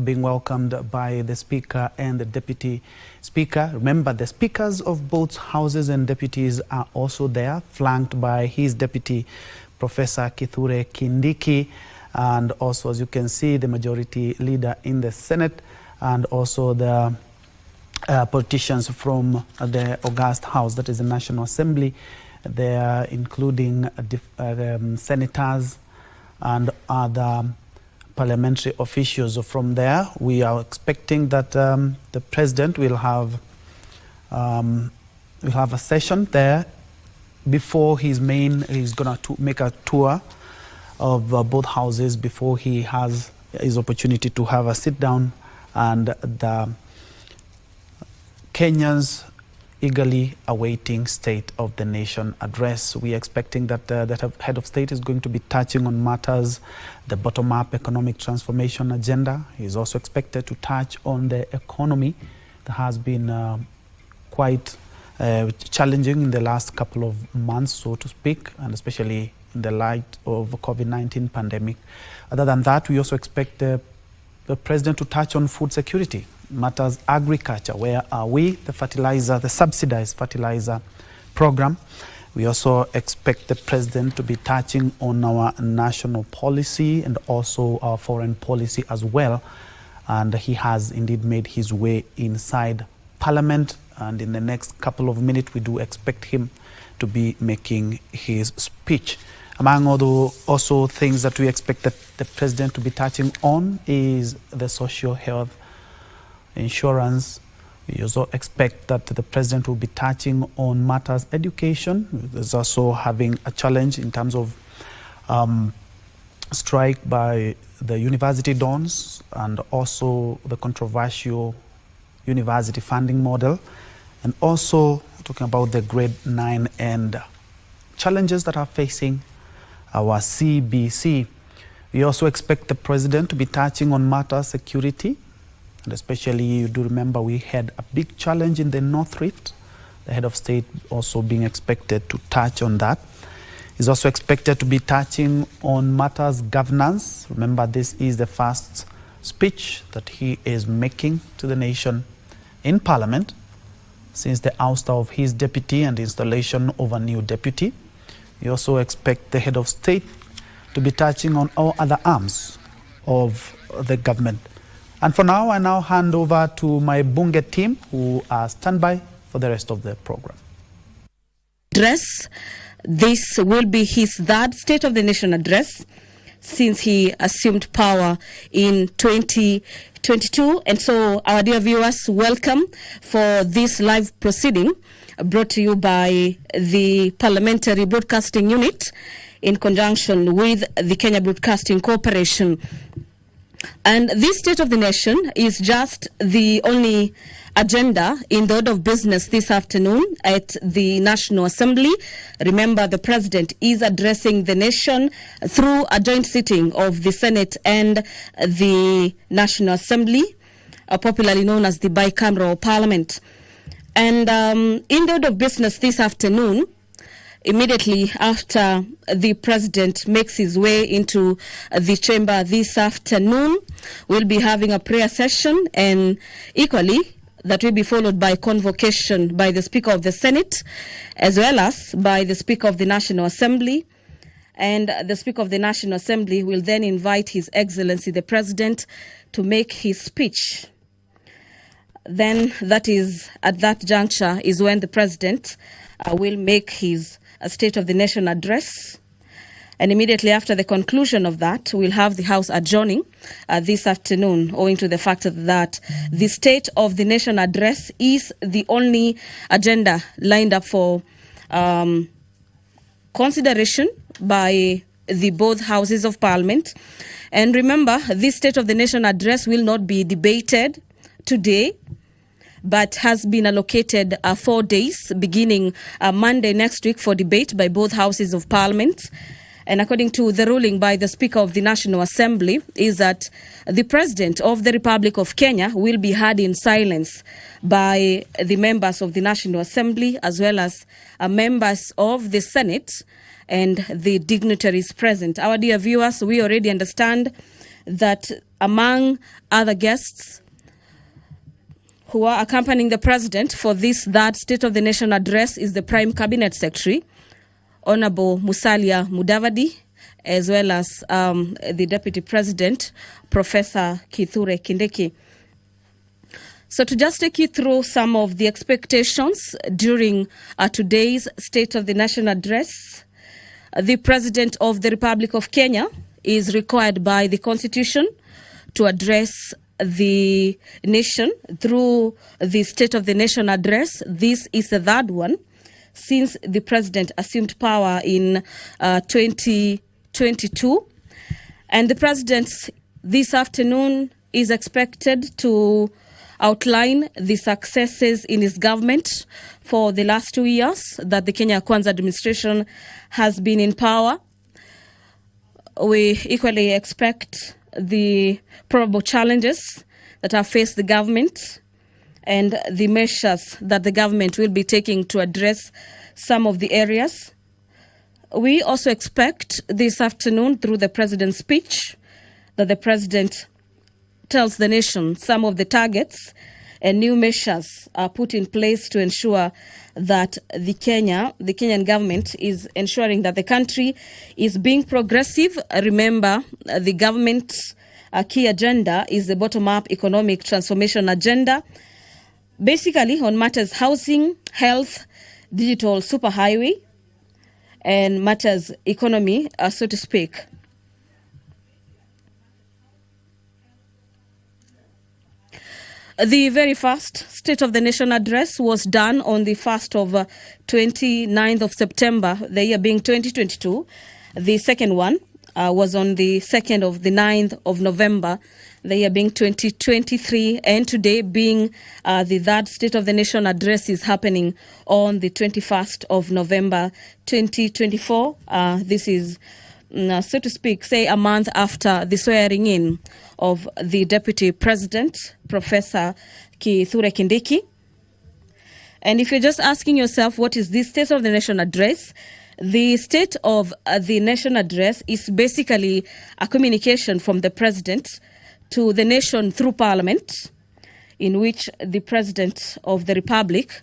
being welcomed by the Speaker and the Deputy Speaker. Remember, the Speakers of both Houses and Deputies are also there, flanked by his Deputy, Professor Kithure Kindiki, and also, as you can see, the Majority Leader in the Senate, and also the politicians from the August House, that is the National Assembly. They are including senators and other parliamentary officials. From there, we are expecting that the president will have a session there before he's going to make a tour of both houses before he has his opportunity to have a sit down. And the Kenyans eagerly awaiting State of the Nation address. We are expecting that the head of state is going to be touching on matters, the bottom-up economic transformation agenda. He is also expected to touch on the economy that has been quite challenging in the last couple of months, so to speak, and especially in the light of the COVID-19 pandemic. Other than that, we also expect the president to touch on food security, matters agriculture. Where are we? The fertilizer, the subsidized fertilizer program. We also expect the president to be touching on our national policy and also our foreign policy as well. And he has indeed made his way inside Parliament. And in the next couple of minutes, we do expect him to be making his speech. Among other also things that we expect that the president to be touching on is the social health insurance. We also expect that the president will be touching on matters education. There's also having a challenge in terms of strike by the university dons and also the controversial university funding model, and also talking about the grade 9 and challenges that are facing our CBC. We also expect the president to be touching on matter security, and especially, you do remember, we had a big challenge in the North Rift. The head of state also being expected to touch on that. He's also expected to be touching on matters governance. Remember, this is the first speech that he is making to the nation in Parliament since the ouster of his deputy and the installation of a new deputy. We also expect the head of state to be touching on all other arms of the government. And for now, I now hand over to my Bunge team who are standby for the rest of the program. This will be his third State of the Nation address since he assumed power in 2022. And so, our dear viewers, welcome for this live proceeding brought to you by the Parliamentary Broadcasting Unit in conjunction with the Kenya Broadcasting Corporation. And this State of the Nation is just the only agenda in the order of business this afternoon at the National Assembly. Remember, the President is addressing the nation through a joint sitting of the Senate and the National Assembly, popularly known as the bicameral Parliament. And in the order of business this afternoon, immediately after the President makes his way into the chamber this afternoon, we'll be having a prayer session, and equally that will be followed by convocation by the Speaker of the Senate as well as by the Speaker of the National Assembly. And the Speaker of the National Assembly will then invite His Excellency the President to make his speech. Then that is, at that juncture, is when the President will make his State of the Nation address. And immediately after the conclusion of that, we'll have the House adjourning this afternoon, owing to the fact that the State of the Nation address is the only agenda lined up for consideration by the both houses of Parliament. And remember, this State of the Nation address will not be debated today, but has been allocated 4 days, beginning Monday next week, for debate by both houses of Parliament. And according to the ruling by the Speaker of the National Assembly, is that the President of the Republic of Kenya will be heard in silence by the members of the National Assembly as well as members of the Senate and the dignitaries present. Our dear viewers, we already understand that among other guests who are accompanying the President for this third State of the Nation address is the Prime Cabinet Secretary, Honorable Musalia Mudavadi, as well as the Deputy President, Professor Kithure Kindiki. So to just take you through some of the expectations during today's State of the Nation address, the President of the Republic of Kenya is required by the Constitution to address the nation through the State of the Nation address. This is the third one since the President assumed power in 2022. And the President this afternoon is expected to outline the successes in his government for the last 2 years that the Kenya Kwanza administration has been in power. We equally expect the probable challenges that have faced the government and the measures that the government will be taking to address some of the areas. We also expect this afternoon, through the President's speech, that the President tells the nation some of the targets and new measures are put in place to ensure that the Kenyan government is ensuring that the country is being progressive. Remember, the government's key agenda is the bottom-up economic transformation agenda, basically on matters housing, health, digital superhighway, and matters economy, so to speak. The very first State of the Nation address was done on the 1st of 29th of September, the year being 2022. The second one was on the 2nd of the 9th of November, the year being 2023. And today being the third State of the Nation address is happening on the 21st of November, 2024. This is, so to speak, say a month after the swearing in of the Deputy President, Professor Kithure Kindiki. And if you're just asking yourself, what is this State of the Nation address? The State of the Nation address is basically a communication from the President to the nation through Parliament, in which the President of the Republic,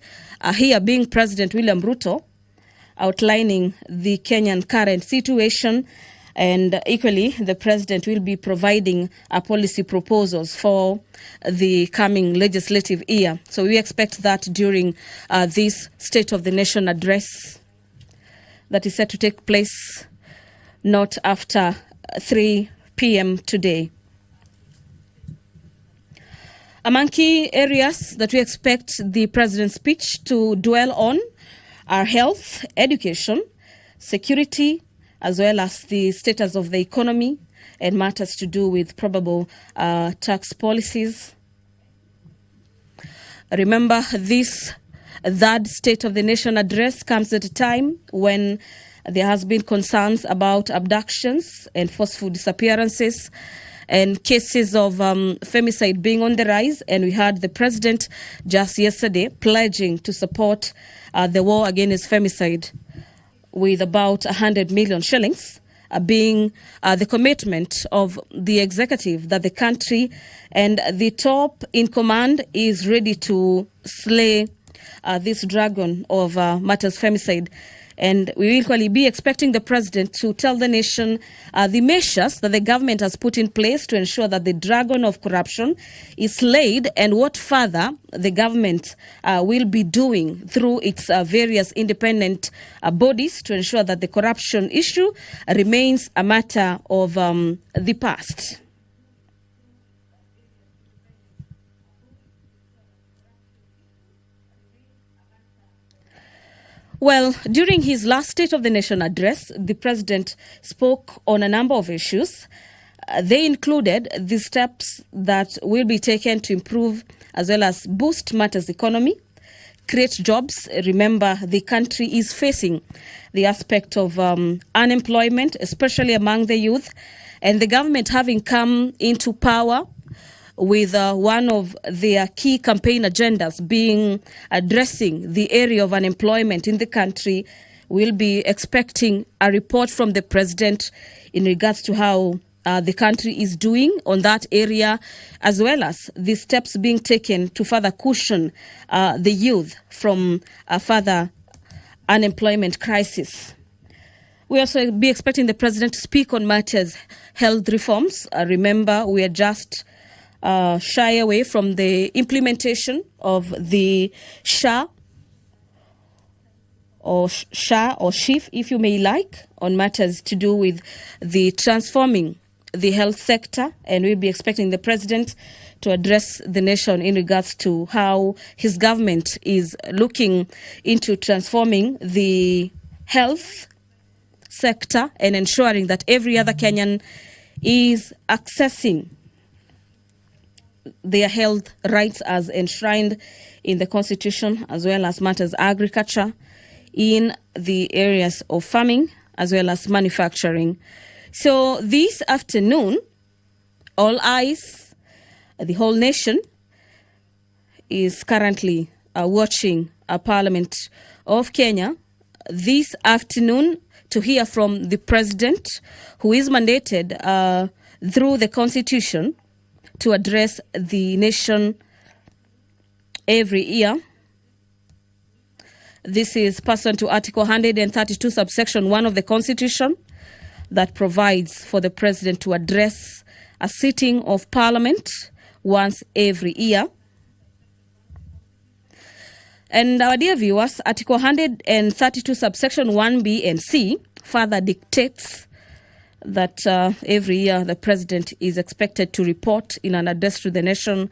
here being President William Ruto, outlining the Kenyan current situation. And equally, the President will be providing policy proposals for the coming legislative year. So we expect that during this State of the Nation address that is set to take place not after 3 p.m. today. Among key areas that we expect the President's speech to dwell on are health, education, security, as well as the status of the economy and matters to do with probable tax policies. Remember, this third State of the Nation address comes at a time when there has been concerns about abductions and forceful disappearances and cases of femicide being on the rise. And we heard the President just yesterday pledging to support the war against femicide, with about 100 million shillings being the commitment of the executive that the country and the top in command is ready to slay this dragon of matters femicide. And we will equally be expecting the President to tell the nation the measures that the government has put in place to ensure that the dragon of corruption is slayed, and what further the government will be doing through its various independent bodies to ensure that the corruption issue remains a matter of the past. Well, during his last State of the Nation address, the President spoke on a number of issues. They included the steps that will be taken to improve as well as boost matters economy, create jobs. Remember, the country is facing the aspect of unemployment, especially among the youth, and the government having come into power with one of their key campaign agendas being addressing the area of unemployment in the country. We'll be expecting a report from the president in regards to how the country is doing on that area, as well as the steps being taken to further cushion the youth from a further unemployment crisis. We also be expecting the president to speak on matters health reforms. Remember, we are just shy away from the implementation of the SHA or SHIF, if you may like, on matters to do with the transforming the health sector, and we'll be expecting the president to address the nation in regards to how his government is looking into transforming the health sector and ensuring that every other Kenyan is accessing their health rights as enshrined in the Constitution, as well as matters agriculture in the areas of farming, as well as manufacturing. So this afternoon, all eyes, the whole nation is currently watching Parliament of Kenya this afternoon to hear from the president, who is mandated through the Constitution to address the nation every year. This is pursuant to Article 132, subsection 1 of the Constitution, that provides for the president to address a sitting of Parliament once every year. And our dear viewers, Article 132, subsection 1B and C further dictates that every year the president is expected to report in an address to the nation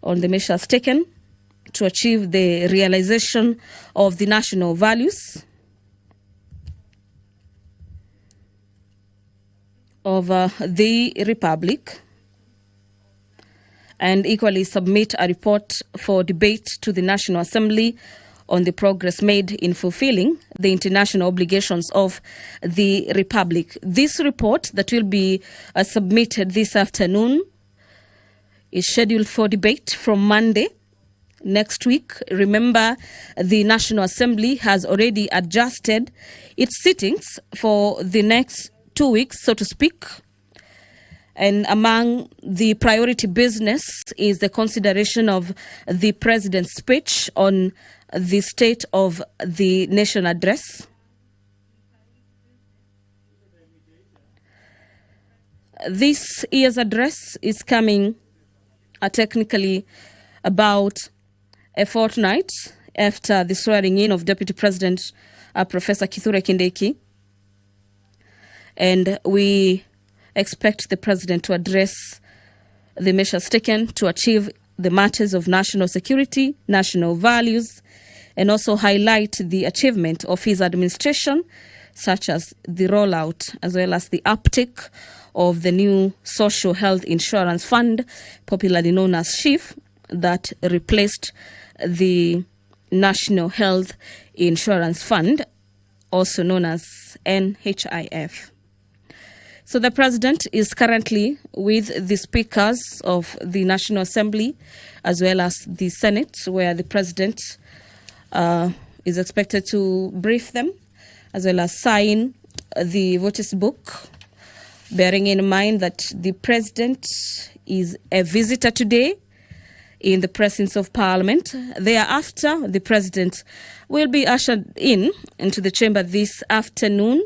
on the measures taken to achieve the realization of the national values of the Republic, and equally submit a report for debate to the National Assembly on the progress made in fulfilling the international obligations of the Republic. This report that will be submitted this afternoon is scheduled for debate from Monday next week. Remember, the National Assembly has already adjusted its sittings for the next 2 weeks, so to speak. And among the priority business is the consideration of the president's speech on the State of the Nation address. This year's address is coming technically about a fortnight after the swearing in of Deputy President Professor Kithure Kindiki. And we expect the president to address the measures taken to achieve the matters of national security, national values, and also highlight the achievement of his administration, such as the rollout as well as the uptake of the new Social Health Insurance Fund, popularly known as SHIF, that replaced the National Health Insurance Fund, also known as NHIF. So the president is currently with the speakers of the National Assembly as well as the Senate, where the president is expected to brief them as well as sign the voters' book, bearing in mind that the president is a visitor today in the presence of Parliament. Thereafter, the president will be ushered into the chamber this afternoon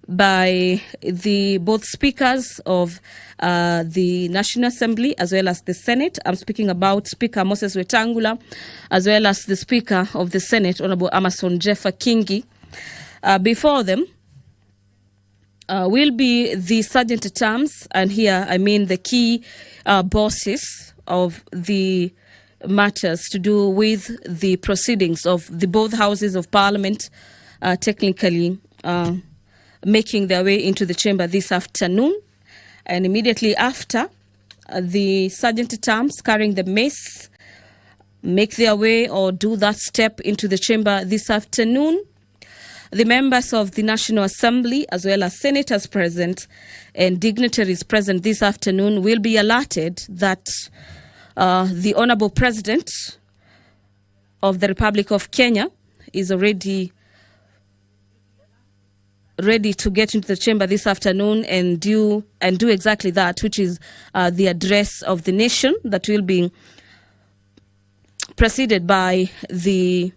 by the both speakers of the National Assembly as well as the Senate. I'm speaking about Speaker Moses Wetangula as well as the Speaker of the Senate, Honorable Amason Jeffer Kingi. Before them will be the Sergeant at Arms, and here I mean the key bosses of the matters to do with the proceedings of the both houses of Parliament, technically making their way into the chamber this afternoon. And immediately after, the Sergeant at Arms carrying the mace make their way or do that step into the chamber this afternoon. The members of the National Assembly, as well as senators present and dignitaries present this afternoon, will be alerted that the Honorable President of the Republic of Kenya is already ready to get into the chamber this afternoon and do exactly that, which is the address of the nation that will be preceded by the